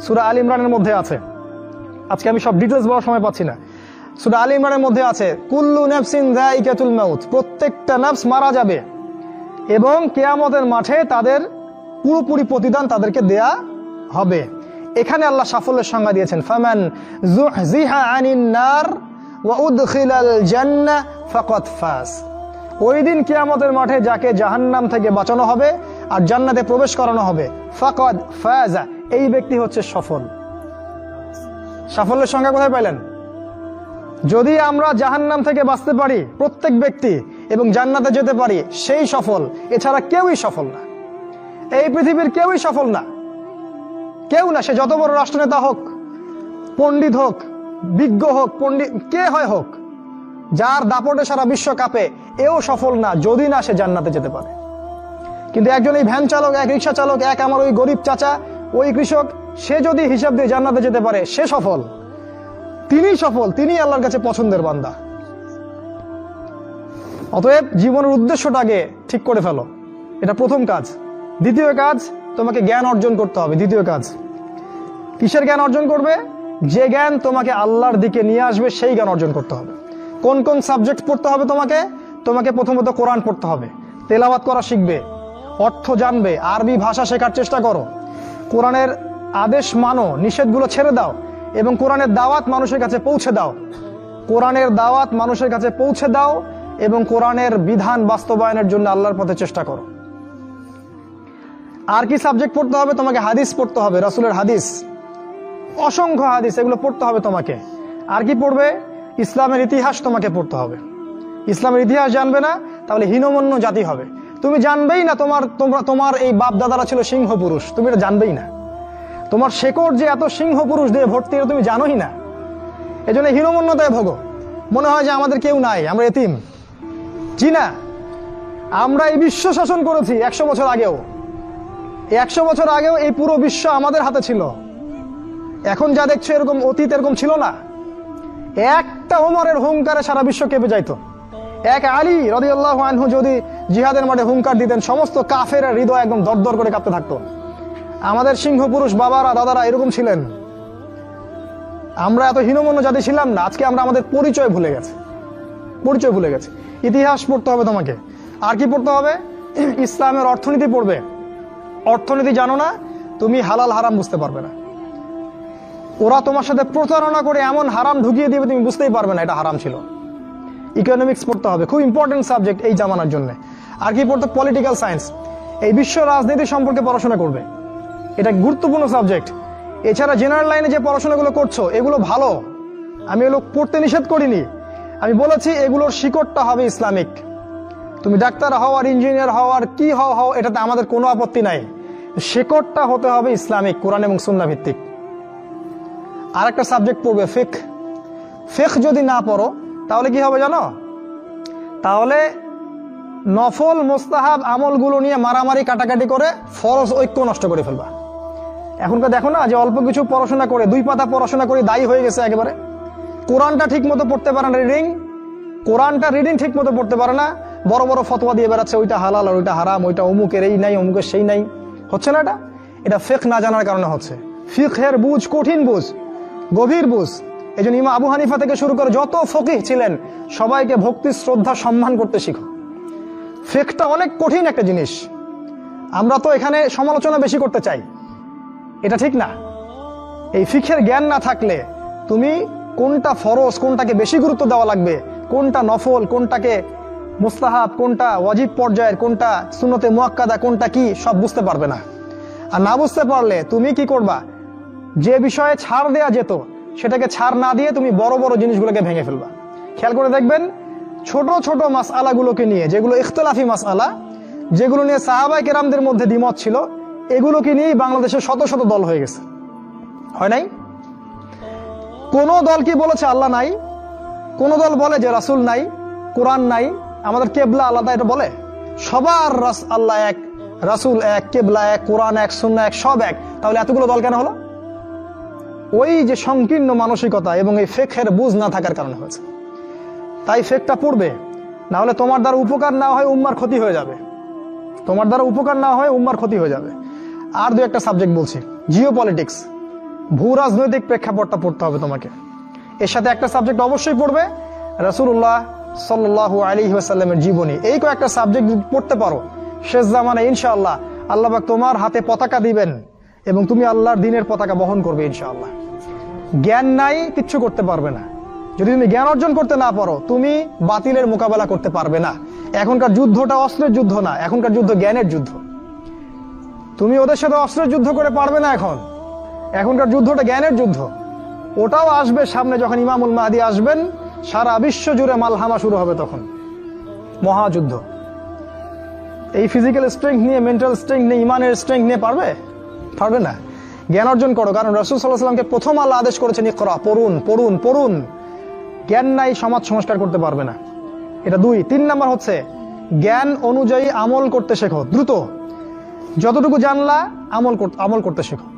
Speaker 1: সূরা আল ইমরানের মধ্যে আছে। আজকে আমি সব ডিটেলস বলার সময় পাচ্ছি না। সূরা আল ইমরানের মধ্যে আছে, কুল্লু নাফসিন যায়িকাতুল মাউত, প্রত্যেকটা নফস মারা যাবে এবং কিয়ামতের মাঠে তাদের পুরোপুরি প্রতিদান তাদেরকে দেয়া হবে। এখানে আল্লাহ সাফল্যের সংজ্ঞা দিয়েছেন, ফামান যুহজিহা আনিন নার ওয়া উদখিলাল জান্নাহ ফাকাদ ফাজ। ওই দিন কিয়ামতের মাঠে যাকে জাহান্নাম থেকে বাঁচানো হবে আর জান্নাতে প্রবেশ করানো হবে, ফাকাদ ফাজা, এই ব্যক্তি হচ্ছে সফল। সাফল্যের সংজ্ঞা কোথায় পাইলেন? যদি আমরা জাহান্নাম থেকে বাঁচতে পারি প্রত্যেক ব্যক্তি এবং জান্নাতে যেতে পারি, সেই সফল। এছাড়া কেউই সফল না, এই পৃথিবীর কেউই সফল না, কেউ না। সে যত বড় রাষ্ট্রনেতা হোক, পণ্ডিত হোক, বিজ্ঞ হোক, পণ্ডিত কে হয় হোক, যার দাপটে সারা বিশ্ব কাঁপে, এও সফল না যদি না সে জান্নাতে যেতে পারে। কিন্তু একজন এই ভ্যান চালক, এক রিক্সা চালক, এক আমার ওই গরিব চাচা, ওই কৃষক, সে যদি হিসাব দিয়ে জান্নাতে যেতে পারে, সে সফল। তিনি সফল, তিনি আল্লাহর কাছে পছন্দের বান্দা। অতএব জীবনের উদ্দেশ্যটা আগে ঠিক করে ফেলো, এটা প্রথম কাজ। দ্বিতীয় কাজ, তোমাকে জ্ঞান অর্জন করতে হবে। দ্বিতীয় কাজ, কিসের জ্ঞান অর্জন করবে? যে জ্ঞান তোমাকে আল্লাহর দিকে নিয়ে আসবে সেই জ্ঞান অর্জন করতে হবে। কোন কোন সাবজেক্ট পড়তে হবে তোমাকে প্রথমত কোরআন পড়তে হবে, তেলাওয়াত করা শিখবে, অর্থ জানবে, আরবি ভাষা শেখার চেষ্টা করো, কোরআনের আদেশ মানো, নিষেধগুলো ছেড়ে দাও এবং কোরআনের দাওয়াত মানুষের কাছে পৌঁছে দাও। কোরআনের দাওয়াত মানুষের কাছে পৌঁছে দাও এবং কোরআনের বিধান বাস্তবায়নের জন্য আল্লাহর পথে চেষ্টা করো। আর কি সাবজেক্ট পড়তে হবে? তোমাকে হাদিস পড়তে হবে, রাসূলের হাদিস, অসংখ্য হাদিস, এগুলো পড়তে হবে তোমাকে। আর কি পড়বে? ইসলামের ইতিহাস তোমাকে পড়তে হবে। ইসলামের ইতিহাস জানবে না তাহলে হীনমন্য জাতি হবে। তুমি জানবেই না তোমার এই বাপ দাদারা ছিল সিংহ পুরুষ, তুমি এটা জানবেই না। তোমার শেকড় যে এত সিংহ পুরুষ দিয়ে ভর্তি, এটা তুমি জানোই না। এজন্য হীনমন্যতায় ভোগো, মনে হয় যে আমাদের কেউ নাই, আমরা এতিম। জি না, আমরা এই বিশ্ব শাসন করেছি 100 বছর আগেও। 100 বছর আগেও এই পুরো বিশ্ব আমাদের হাতে ছিল। এখন যা দেখছো এরকম অতীত এরকম ছিল না। একটা ওমরের হুঙ্কারে সারা বিশ্ব কেঁপে যাইতো। এক আলী রাদিয়াল্লাহু আনহু যদি জিহাদের মাঠে হুঙ্কার দিতেন, সমস্ত কাফের হৃদয় একদম দরদর করে কাঁপতে থাকতো। আমাদের সিংহ পুরুষ বাবারা দাদারা এরকম ছিলেন। আমরা এত হীনমন্য জাতি ছিলাম না। আজকে আমরা আমাদের পরিচয় ভুলে গেছি। ইতিহাস পড়তে হবে তোমাকে। আর কি পড়তে হবে? ইসলামের অর্থনীতি পড়বে। অর্থনীতি জানো না, তুমি হালাল হারাম বুঝতে পারবে না। ওরা তোমার সাথে প্রতারণা করে এমন হারাম ঢুকিয়ে দিবে তুমি বুঝতেই পারবে না এটা হারাম ছিল। ইকোনমিক্স পড়তে হবে, খুব ইম্পর্টেন্ট সাবজেক্ট এই জামানার জন্য। আর কি পড়তে? পলিটিক্যাল সায়েন্স, এই বিশ্ব রাজনীতি সম্পর্কে পড়াশোনা করবে, এটা গুরুত্বপূর্ণ সাবজেক্ট। এছাড়া জেনারেল লাইনে যে পড়াশোনাগুলো করছো এগুলো ভালো, আমি এগুলো পড়তে নিষেধ করিনি। আমি বলেছি এগুলোর শিকড়টা হবে ইসলামিক। তুমি ডাক্তার হও আর ইঞ্জিনিয়ার হও আর কি হও, এটাতে আমাদের কোনো আপত্তি নাই। শিকড়টা হতে হবে ইসলামিক, কোরআন এবং সুন্নাহ ভিত্তিক। আর একটা সাবজেক্ট পড়বে ফিকহ। ফিকহ যদি না পড়ো তাহলে কি হবে জানো? তাহলে নফল মোস্তাহাব আমলগুলো নিয়ে মারামারি কাটাকাটি করে ফরজ ঐক্য নষ্ট করে ফেলবা। এখনকার দেখো না যে অল্প কিছু পড়াশোনা করে 2 পাতা পড়াশোনা করে দায়ী হয়ে গেছে একেবারে। কোরআনটা ঠিক মতো পড়তে পারে না, কোরআনটা রিডিং ঠিক মতো পড়তে পারে না, বড় বড় ফতোয়া দিয়ে বেড়াচ্ছে ওইটা হালাল আর ওইটা হারাম, ওইটা অমুকের এই নাই অমুকের সেই নাই। হচ্ছে না এটা ফিকহ না জানার কারণে হচ্ছে। ফিকহের বুঝ কঠিন বুঝ, গভীর বুঝ। এই জন্য ইমাম আবু হানিফা থেকে শুরু করে যত ফকিহ ছিলেন সবাইকে ভক্তি শ্রদ্ধা সম্মান করতে শিখো। ফিকহটা অনেক কঠিন একটা জিনিস। আমরা তো এখানে সমালোচনা বেশি করতে চাই, এটা ঠিক না। এই ফিকহের জ্ঞান না থাকলে তুমি কোনটা ফরজ, কোনটাকে বেশি গুরুত্ব দেওয়া লাগবে, কোনটা নফল, কোনটাকে মুস্তাহাব, কোনটা ওয়াজিব পর্যায়ের, কোনটা সুন্নতে মুআক্কাদা, কোনটা কি সব বুঝতে পারবে না। আর না বুঝতে পারলে তুমি কি করবা, যে বিষয়ে ছাড় দেয়া যেত সেটাকে ছাড় না দিয়ে তুমি বড় বড় জিনিসগুলোকে ভেঙে ফেলবা। খেয়াল করে দেখবেন ছোট ছোট মাসআলাগুলোকে নিয়ে, যেগুলো ইখতিলাফি মাসআলা, যেগুলো নিয়ে সাহাবায়ে কেরামদের মধ্যে দ্বিমত ছিল, এগুলোকে নিয়েই বাংলাদেশে শত শত দল হয়ে গেছে। হয় নাই? কোন দল কি বলেছে আল্লাহ নাই? কোন দল বলে যে রাসূল নাই, কোরআন নাই, আমাদের কেবলা আলাদা, এটা বলে? সবার আল্লাহ এক, রাসূল এক, কেবলা এক, কোরআন এক, সুন্নাহ এক, সব এক। তাহলে এতগুলো দল কেন হলো? ওই যে সংকীর্ণ মানসিকতা এবং এই ফিকহের বুঝ না থাকার কারণে হয়েছে। তাই ফিকহটা পড়বে, না হলে তোমার দ্বারা উপকার না হয় উম্মার ক্ষতি হয়ে যাবে। তোমার দ্বারা উপকার না হয় উম্মার ক্ষতি হয়ে যাবে। আর 2-1টা সাবজেক্ট বলছি। জিও পলিটিক্স, ভূ রাজনৈতিক প্রেক্ষাপটটা পড়তে হবে তোমাকে। এর সাথে একটা সাবজেক্ট অবশ্যই পড়বে, রাসূলুল্লাহ সাল্লাল্লাহু আলাইহি ওয়াসাল্লামের জীবনী। এই কয়েকটা সাবজেক্ট পড়তে পারো, শেষ জামানায় ইনশাআল্লাহ আল্লাহ পাক তোমার হাতে পতাকা দিবেন এবং তুমি আল্লাহর দ্বীনের পতাকা বহন করবে ইনশাআল্লাহ। জ্ঞান নাই, কিচ্ছু করতে পারবে না। যদি তুমি জ্ঞান অর্জন করতে না পারো, তুমি বাতিলের মোকাবেলা করতে পারবে না। এখনকার যুদ্ধটা অস্ত্রের যুদ্ধ না, এখনকার যুদ্ধ জ্ঞানের যুদ্ধ। তুমি ওদের সাথে অস্ত্রের যুদ্ধ করে পারবে না। এখনকার যুদ্ধটা জ্ঞানের যুদ্ধ। ওটাও আসবে সামনে, যখন ইমামুল মাহদী আসবেন, সারা বিশ্ব জুড়ে মালহামা শুরু হবে, তখন মহাযুদ্ধ। এই ফিজিক্যাল স্ট্রেংথ নিয়ে, মেন্টাল স্ট্রেংথ নিয়ে, ইমানের স্ট্রেংথ নিয়ে পারবে না। জ্ঞান অর্জন করো, কারণ রাসূল সাল্লাল্লাহু আলাইহি ওয়াসাল্লামকে প্রথম আল্লাহ আদেশ করেছেন ইকরা, পড়ুন পড়ুন পড়ুন। জ্ঞান নাই, সমাজ সংস্কার করতে পারবে না। এটা 2। 3 নাম্বার হচ্ছে জ্ঞান অনুযায়ী আমল করতে শেখো। দ্রুত যতটুকু জানলা আমল করতে শেখো।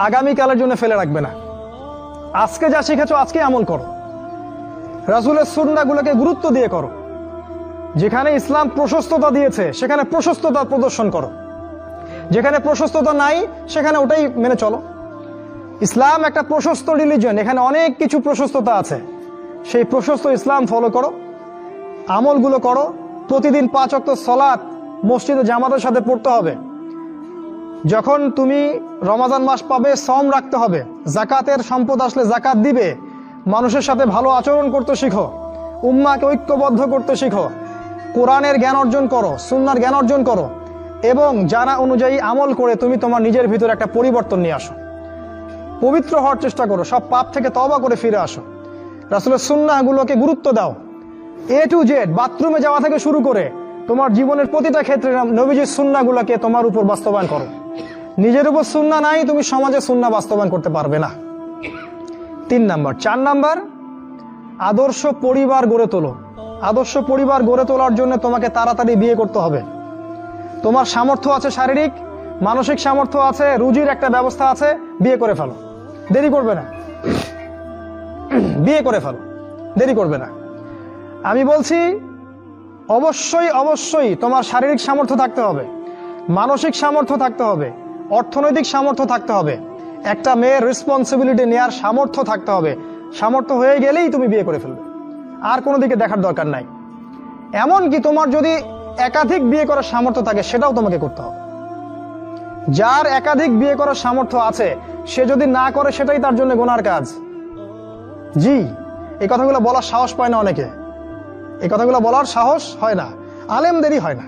Speaker 1: আগামীকালের জন্য ফেলে রাখবে না। আজকে যা শিখেছো আজকে আমল করো। রাসূলের সুন্নাহগুলোকে গুরুত্ব দিয়ে করো। যেখানে ইসলাম প্রশস্ততা দিয়েছে সেখানে প্রশস্ততা প্রদর্শন করো, যেখানে প্রশস্ততা নাই সেখানে ওটাই মেনে চলো। ইসলাম একটা প্রশস্ত রিলিজিয়ন, এখানে অনেক কিছু প্রশস্ততা আছে। সেই প্রশস্ত ইসলাম ফলো করো, আমলগুলো করো। প্রতিদিন 5 ওয়াক্ত সালাত মসজিদে জামাতের সাথে পড়তে হবে। যখন তুমি রমাজান মাস পাবে, সওম রাখতে হবে। যাকাতের সম্পদ আসলে যাকাত দিবে। মানুষের সাথে ভালো আচরণ করতে শিখো, উম্মাহকে ঐক্যবদ্ধ করতে শিখো। কোরআনের জ্ঞান অর্জন করো, সুন্নাহর জ্ঞান অর্জন করো এবং জানা অনুযায়ী আমল করে তুমি তোমার নিজের ভিতরে একটা পরিবর্তন নিয়ে আসো। পবিত্র হওয়ার চেষ্টা করো, সব পাপ থেকে তওবা করে ফিরে আসো। রাসূলের সুন্নাহগুলোকে গুরুত্ব দাও। A to Z, বাথরুমে যাওয়া থেকে শুরু করে তোমার জীবনের প্রতিটা ক্ষেত্রে নবীজির সুন্নাহগুলোকে তোমার উপর বাস্তবায়ন করো। নিজের উপর সুন্নাহ নাই, তুমি সমাজে সুন্নাহ বাস্তবায়ন করতে পারবে না। 3 নাম্বার। 4 নাম্বার, আদর্শ পরিবার গড়ে তোলো। আদর্শ পরিবার গড়ে তোলার জন্য তোমাকে তাড়াতাড়ি বিয়ে করতে হবে। তোমার সামর্থ্য আছে, শারীরিক মানসিক সামর্থ্য আছে, রুজির একটা ব্যবস্থা আছে, বিয়ে করে ফেলো, দেরি করবে না। বিয়ে করে ফেলো, দেরি করবে না। আমি বলছি অবশ্যই অবশ্যই তোমার শারীরিক সামর্থ্য থাকতে হবে, মানসিক সামর্থ্য থাকতে হবে, অর্থনৈতিক সামর্থ্য থাকতে হবে। একটা মেয়ের রেসপন্সিবিলিটি নেওয়ার সামর্থ্য থাকতে হবে। সামর্থ্য হয়ে গেলেই তুমি বিয়ে করে ফেলবে, আর কোনো দিকে দেখার দরকার নাই। এমনকি তোমার যদি একাধিক বিয়ে করার সামর্থ্য থাকে সেটাও তোমাকে করতে হবে। যার একাধিক বিয়ে করার সামর্থ্য আছে সে যদি না করে সেটাই তার জন্য গুনার কাজ। জি, এই কথাগুলো বলার সাহস পায় না অনেকে, এই কথাগুলো বলার সাহস হয় না, আলেমদেরই হয় না।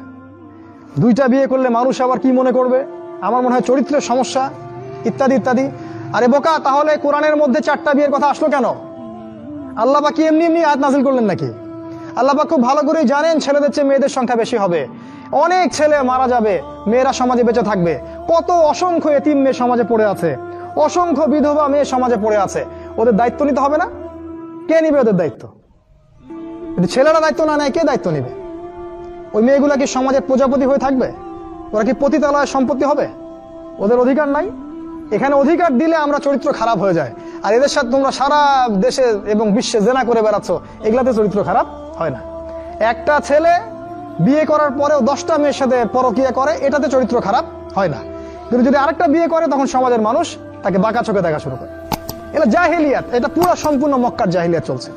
Speaker 1: 2টা বিয়ে করলে মানুষ আবার কি মনে করবে, আমার মনে হয় চরিত্রের সমস্যা ইত্যাদি ইত্যাদি। আরে বোকা, তাহলে কোরআনের মধ্যে 4টা বিয়ের কথা আসলো কেন? আল্লাহ পাক কি এমনি এমনি আয়াত নাযিল করলেন নাকি? আল্লাহ পাক খুব ভালো করেই জানেন ছেলেদের চেয়ে মেয়েদের সংখ্যা বেশি হবে। অনেক ছেলে মারা যাবে, মেয়েরা সমাজে বেঁচে থাকবে। কত অসংখ্য এতিম মেয়ে সমাজে পড়ে আছে, অসংখ্য বিধবা মেয়ে সমাজে পড়ে আছে। ওদের দায়িত্ব নিতে হবে না? কে নিবে ওদের দায়িত্ব? যদি ছেলেরা দায়িত্ব না নেয় কে দায়িত্ব নিবে? ওই মেয়েগুলা কি সমাজের প্রজাপতি হয়ে থাকবে? ওরা কি পতিতালয়ের সম্পত্তি হবে? ওদের অধিকার নাই? এখানে অধিকার দিলে আমরা চরিত্র খারাপ হয়ে যায়। আর এদের সাথে তোমরা সারা দেশে এবং বিশ্বে জেনা করে বেড়াচ্ছ, এগুলাতে চরিত্র খারাপ হয় না। একটা ছেলে বিয়ে করার পরেও 10টা মেয়ের সাথে পরকিয়া করে, এটাতে চরিত্র খারাপ হয় না। কিন্তু যদি আরেকটা বিয়ে করে তখন সমাজের মানুষ তাকে বাঁকা চোখে দেখা শুরু করে। এটা জাহিলিয়াত, এটা পুরো সম্পূর্ণ মক্কার জাহিলিয়াত চলছে।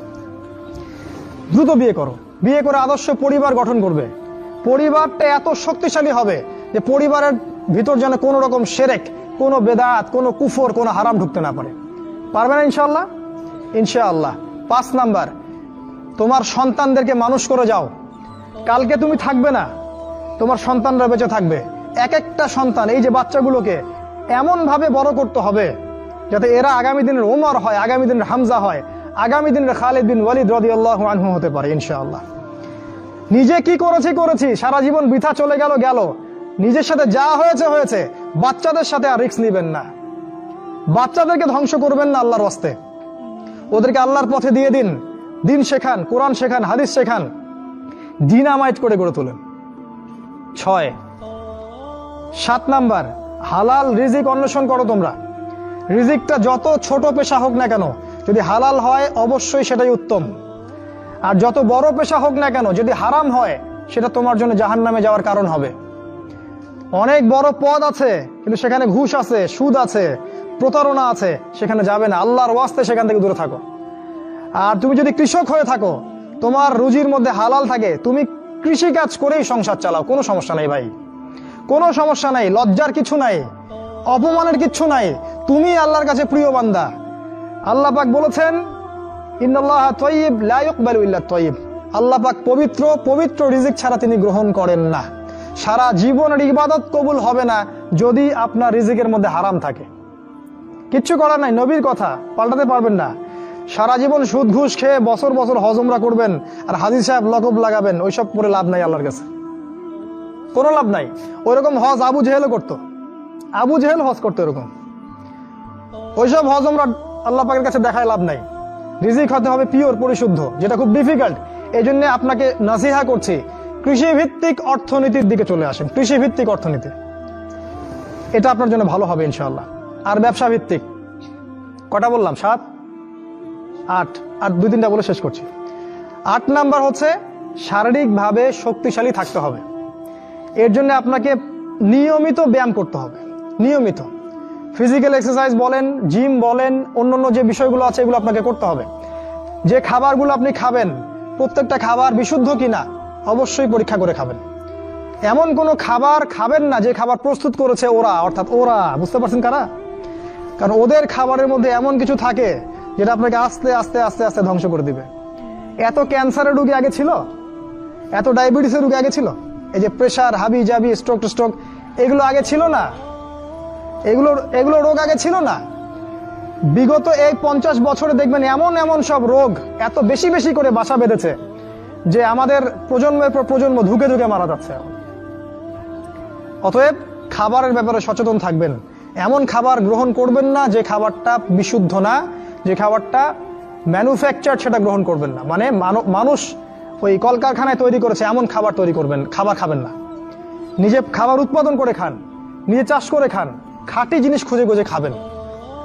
Speaker 1: দ্রুত বিয়ে করো, বিয়ে করে আদর্শ পরিবার গঠন করবে। পরিবারটা এত শক্তিশালী হবে যে পরিবারের ভিতর যেন কোনো রকম শিরক, কোনো বেদাত, কোনো কুফর, কোনো হারাম ঢুকতে না পারে। পারবে না ইনশাআল্লাহ? ইনশাআল্লাহ। 5 নাম্বার, তোমার সন্তানদেরকে মানুষ করে যাও। কালকে তুমি থাকবে না, তোমার সন্তানরা বেঁচে থাকবে। এক একটা সন্তান, এই যে বাচ্চাগুলোকে এমন ভাবে বড় করতে হবে যাতে এরা আগামী দিনের ওমর হয়, আগামী দিনের হামজা হয়, আগামী দিনের খালিদ বিন ওয়ালিদ রাদিয়াল্লাহু আনহু হতে পারে ইনশাআল্লাহ। নিজে কি করেছি, সারা জীবন বৃথা চলে গেল। নিজের সাথে যা হয়েছে, বাচ্চাদের সাথে আর রিস্ক নিবেন না। বাচ্চাদেরকে ধ্বংস করবেন না আল্লাহর ওয়াস্তে। ওদেরকে আল্লাহর পথে দিয়ে দিন, দিন শেখান, কোরআন শেখান, হাদিস শেখান, ডিনামাইট করে গড়ে তোলেন। 7 নাম্বার, হালাল রিজিক অন্বেষণ করো তোমরা। রিজিকটা যত ছোট পেশা হোক না কেন, যদি হালাল হয় অবশ্যই সেটাই উত্তম। আর যত বড় পেশা হোক না কেন, যদি হারাম হয় সেটা তোমার জন্য জাহান্নামে যাওয়ার কারণ হবে। অনেক বড় পদ আছে কিন্তু সেখানে ঘুষ আছে, সুদ আছে, প্রতারণা আছে, সেখানে যাবে না। আল্লাহর ওয়াস্তে সেখান থেকে দূরে থাকো। আর তুমি যদি কৃষক হয়ে থাকো, তোমার রুজির মধ্যে হালাল থাকে, তুমি কৃষি কাজ করেই সংসার চালাও, কোনো সমস্যা নাই ভাই, কোনো সমস্যা নাই। লজ্জার কিছু নাই, অপমানের কিছু নাই। তুমি আল্লাহর কাছে প্রিয় বান্দা। আল্লাহ পাক বলেছেন, ইন্নাল্লাহা তাইয়্যিব লা ইকবালু ইল্লা তাইয়্যিব। আল্লাহ পাক পবিত্র, পবিত্র রিজিক ছাড়া তিনি গ্রহণ করেন না। সারা জীবনের ইবাদত কবুল হবে না যদি আপনার রিজিকের মধ্যে হারাম থাকে। কিচ্ছু করার নাই, নবীর কথা পাল্টাতে পারবেন না। সারা জীবন সুদ ঘুষ খেয়ে বছর বছর হজ উমরা করবেন আর হাজী সাহেব লকব লাগাবেন, ওইসব করে লাভ নাই আল্লাহর কাছে, কোনো লাভ নাই। ওইরকম হজ আবু জেহেলও করতো, আবু জেহেল হজ করতো এরকম। ওইসব হজ উমরা আল্লাহ পাকের কাছে দেখায় লাভ নাই। রিজিক হতে হবে পিওর, পরিশুদ্ধ, যেটা খুব ডিফিকাল্ট। এই জন্য আপনাকে নাসিহা করছি, কৃষিভিত্তিক অর্থনীতির দিকে চলে আসেন। কৃষিভিত্তিক অর্থনীতি, এটা আপনার জন্য ভালো হবে ইনশাআল্লাহ। আর ব্যবসা ভিত্তিক, কটা বললাম? 7, 8, আর 2-3টা বলে শেষ করছি। 8 নাম্বার হচ্ছে শারীরিকভাবে শক্তিশালী থাকতে হবে। এর জন্য আপনাকে নিয়মিত ব্যায়াম করতে হবে, নিয়মিত ফিজিক্যাল এক্সারসাইজ বলেন, জিম বলেন, অন্যান্য যে বিষয়গুলো আছে এগুলো আপনাকে করতে হবে। যে খাবারগুলো আপনি খাবেন, প্রত্যেকটা খাবার বিশুদ্ধ কিনা অবশ্যই পরীক্ষা করে খাবেন। এমন কোনো খাবার খাবেন না যে খাবার প্রস্তুত করেছে ওরা, অর্থাৎ ওরা, বুঝতে পারছেন কারা? কারণ ওদের খাবারের মধ্যে এমন কিছু থাকে যেটা আপনাকে আস্তে আস্তে আস্তে আস্তে ধ্বংস করে দিবে। এত ক্যান্সারের রোগী আগে ছিল, এত ডায়াবেটিসের রোগী আগে ছিল, এই যে প্রেশার, হাবি জাবি, স্ট্রোক, এগুলো আগে ছিল না। এগুলো রোগ আগে ছিল না। বিগত এই 50 বছরে দেখবেন এমন এমন সব রোগ এত বেশি বেশি করে বাসা বেঁধেছে যে আমাদের প্রজন্মের পর প্রজন্ম ধুকে ধুকে মারা যাচ্ছে এখন। অতএব খাবারের ব্যাপারে সচেতন থাকবেন। এমন খাবার গ্রহণ করবেন না যে খাবারটা বিশুদ্ধ না, যে খাবারটা ম্যানুফ্যাকচার, সেটা গ্রহণ করবেন না। মানে মানুষ ওই কলকারখানায় তৈরি করেছে এমন খাবার খাবার খাবেন না। নিজে খাবার উৎপাদন করে খান, নিজে চাষ করে খান, খাঁটি জিনিস খুঁজে খুঁজে খাবেন।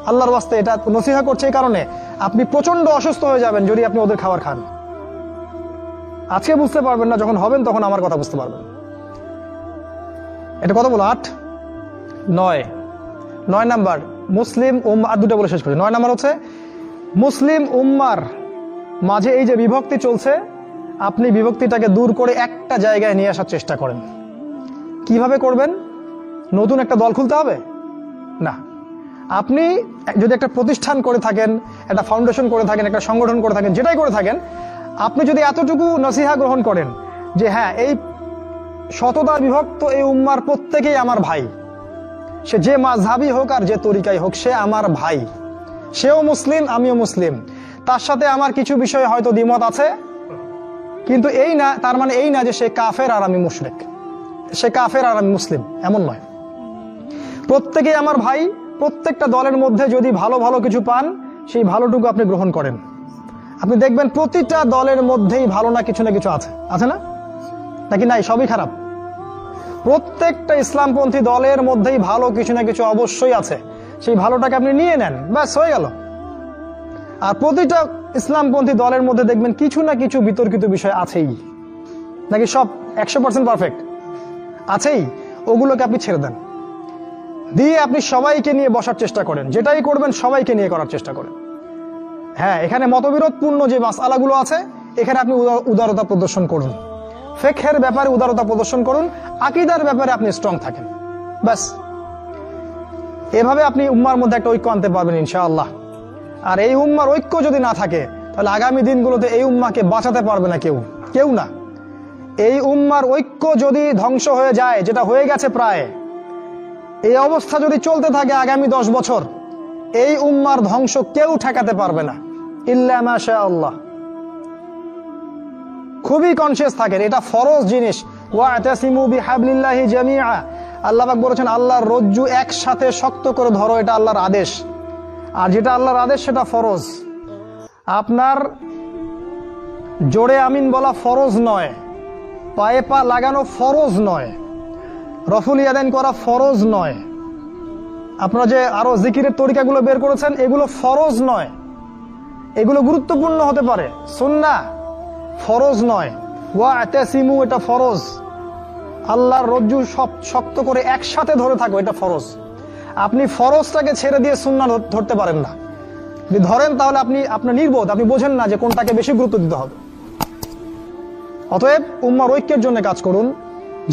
Speaker 1: আল্লাহর ওয়াস্তে এটা নসিহা করছে এই কারণে, আপনি প্রচন্ড অসুস্থ হয়ে যাবেন যদি আপনি ওদের খাবার খান। আজকে বুঝতে পারবেন না, যখন হবেন তখন আমার কথা বুঝতে পারবেন। এটা কত বলো? 8, 9 নাম্বার, মুসলিম উম্মাহ। আর 2টা বলে শেষ করি। 9 নাম্বার হচ্ছে মুসলিম উম্মার মাঝে এই যে বিভক্তি চলছে, আপনি বিভক্তিটাকে দূর করে একটা জায়গায় নিয়ে আসার চেষ্টা করেন। কিভাবে করবেন? নতুন একটা দল খুলতে হবে না। আপনি যদি একটা প্রতিষ্ঠান করে থাকেন, একটা ফাউন্ডেশন করে থাকেন, একটা সংগঠন করে থাকেন, যেটাই করে থাকেন, আপনি যদি এতটুকু নসিহা গ্রহণ করেন যে হ্যাঁ, এই শতদা বিভক্ত এই উম্মার প্রত্যেকেই আমার ভাই, সে যে মাযহাবই হোক আর যে তরিকাই হোক, সে আমার ভাই, সেও মুসলিম, আমিও মুসলিম, তার সাথে আমার কিছু বিষয় হয়তো দ্বিমত আছে, কিন্তু এই না, তার মানে এই না যে সে কাফের আর আমি মুশরিক, সে কাফের আর আমি মুসলিম, এমন নয়। প্রত্যেকেই আমার ভাই। প্রত্যেকটা দলের মধ্যে যদি ভালো ভালো কিছু পান, সেই ভালোটুকু আপনি গ্রহণ করেন। আপনি দেখবেন প্রতিটা দলের মধ্যেই ভালো না কিছু আছে, আছে না? নাকি নাই? সবই খারাপ? প্রত্যেকটা ইসলামপন্থী দলের মধ্যেই ভালো কিছু না কিছু অবশ্যই আছে। সেই ভালোটাকে আপনি নিয়ে নেন, ব্যাস হয়ে গেল। আর প্রতিটা ইসলামপন্থী দলের মধ্যে দেখবেন কিছু না কিছু বিতর্কিত বিষয় আছেই, নাকি সব 100% পারফেক্ট আছেই, ওগুলোকে আপনি ছেড়ে দেন, দিয়ে আপনি সবাইকে নিয়ে বসার চেষ্টা করেন, যেটাই করবেন সবাইকে নিয়ে করার চেষ্টা করেন। হ্যাঁ, এখানে মতবিরোধপূর্ণ যে মাসআলাগুলো আছে এখানে আপনি উদারতা প্রদর্শন করুন, ফিকহের ব্যাপারে উদারতা প্রদর্শন করুন, আকীদার ব্যাপারে আপনি স্ট্রং থাকেন, ব্যাস। এভাবে আপনি উম্মার মধ্যে একটা ঐক্য আনতে পারবেন ইনশাআল্লাহ। আর এই উম্মার ঐক্য যদি না থাকে তাহলে আগামী দিনগুলোতে এই উম্মাকে বাঁচাতে পারবে না কেউ না। এই উম্মার ঐক্য যদি ধ্বংস হয়ে যায়, যেটা হয়ে গেছে প্রায়, এই অবস্থা যদি চলতে থাকে আগামী 10 বছর, এই উম্মার ধ্বংস কেউ ঠেকাতে পারবে না ইল্লা মাশা আল্লাহ। খুবই কনসিয়াস থাকেন, এটা ফরজ জিনিস। ওয়াতাসিমু বিহাবলিল্লাহি জামিআ, আল্লাহ পাক বলেছেন আল্লাহর রজ্জু একসাথে শক্ত করে ধরো, এটা আল্লাহর আদেশ। আর যেটা আল্লাহর আদেশ সেটা ফরজ। আপনার জোরে আমিন বলা ফরজ নয়, পায়ে পা লাগানো ফরজ নয়, রফুল ইয়াদাইন করা ফরজ নয়, আপনারা যে আরো জিকিরের তরিকাগুলো বের করেছেন এগুলো ফরজ নয়। এগুলো গুরুত্বপূর্ণ হতে পারে, সুন্নাহ, ফরজ নয়। ওয়াতাসিমু এটা ফরজ, আল্লাহর রজ্জু সব শক্ত করে একসাথে ধরে থাকো, এটা ফরজ। আপনি ফরজটাকে ছেড়ে দিয়ে সুন্নাহ ধরতে পারেন না। যদি ধরেন তাহলে আপনি আপনার নির্বোধ, আপনি বোঝেন না যে কোনটাকে বেশি গুরুত্ব দিতে হবে। অতএব উম্মার ঐক্যের জন্য কাজ করুন,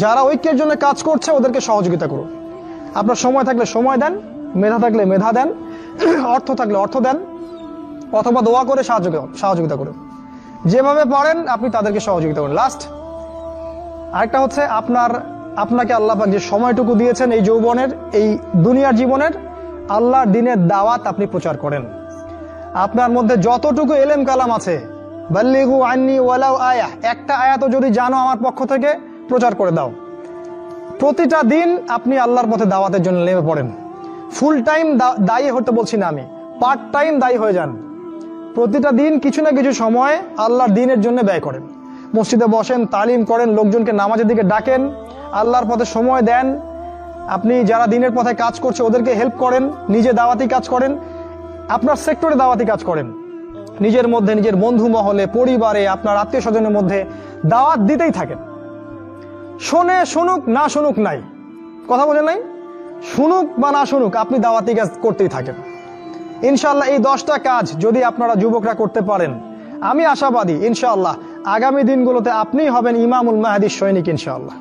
Speaker 1: যারা ঐক্যের জন্য কাজ করছে ওদেরকে সহযোগিতা করুন। আপনার সময় থাকলে সময় দেন, মেধা থাকলে মেধা দেন, অর্থ থাকলে অর্থ দেন, অথবা দোয়া করে সহযোগিতা করুন। যেভাবে পারেন আপনি তাদেরকে সহযোগিতা করুন। লাস্ট আরেকটা হচ্ছে, আপনাকে আল্লাহ পাক যে সময়টুকু দিয়েছেন এই যৌবনের, এই দুনিয়ার জীবনের, আল্লাহর দ্বীনের দাওয়াত আপনি প্রচার করেন। আপনার মধ্যে যতটুকু এলেম কালাম আছে, বাল্লিগু আন্নি ওয়ালাউ আয়া, একটা আয়াতও যদি জানো আমার পক্ষ থেকে প্রচার করে দাও। প্রতিটা দিন আপনি আল্লাহর পথে দাওয়াতের জন্য নেমে পড়েন। ফুল টাইম দায়ী হতে বলছি না আমি, পার্ট টাইম দায়ী হয়ে যান। প্রতিটা দিন কিছু না কিছু সময় আল্লাহর দ্বীনের জন্য ব্যয় করেন। মসজিদে বসেন, তালিম করেন, লোকজনকে নামাজের দিকে ডাকেন, আল্লাহর পথে সময় দেন। আপনি যারা দ্বীনের পথে কাজ করছে ওদেরকে হেল্প করেন, নিজে দাওয়াতি কাজ করেন, আপনার সেক্টরে দাওয়াতি কাজ করেন, নিজের মধ্যে, নিজের বন্ধু মহলে, পরিবারে, আপনার আত্মীয় স্বজনের মধ্যে দাওয়াত দিতেই থাকেন। শোনে শুনুক, না শুনুক নাই, কথা বলেন নাই, শুনুক বা না শুনুক আপনি দাওয়াতি কাজ করতেই থাকেন। ইনশাআল্লাহ এই 10টা কাজ যদি আপনারা যুবকরা করতে পারেন, আমি আশাবাদী ইনশাআল্লাহ আগামী দিনগুলোতে আপনিই হবেন ইমামুল মাহদী সৈনিক ইনশাআল্লাহ।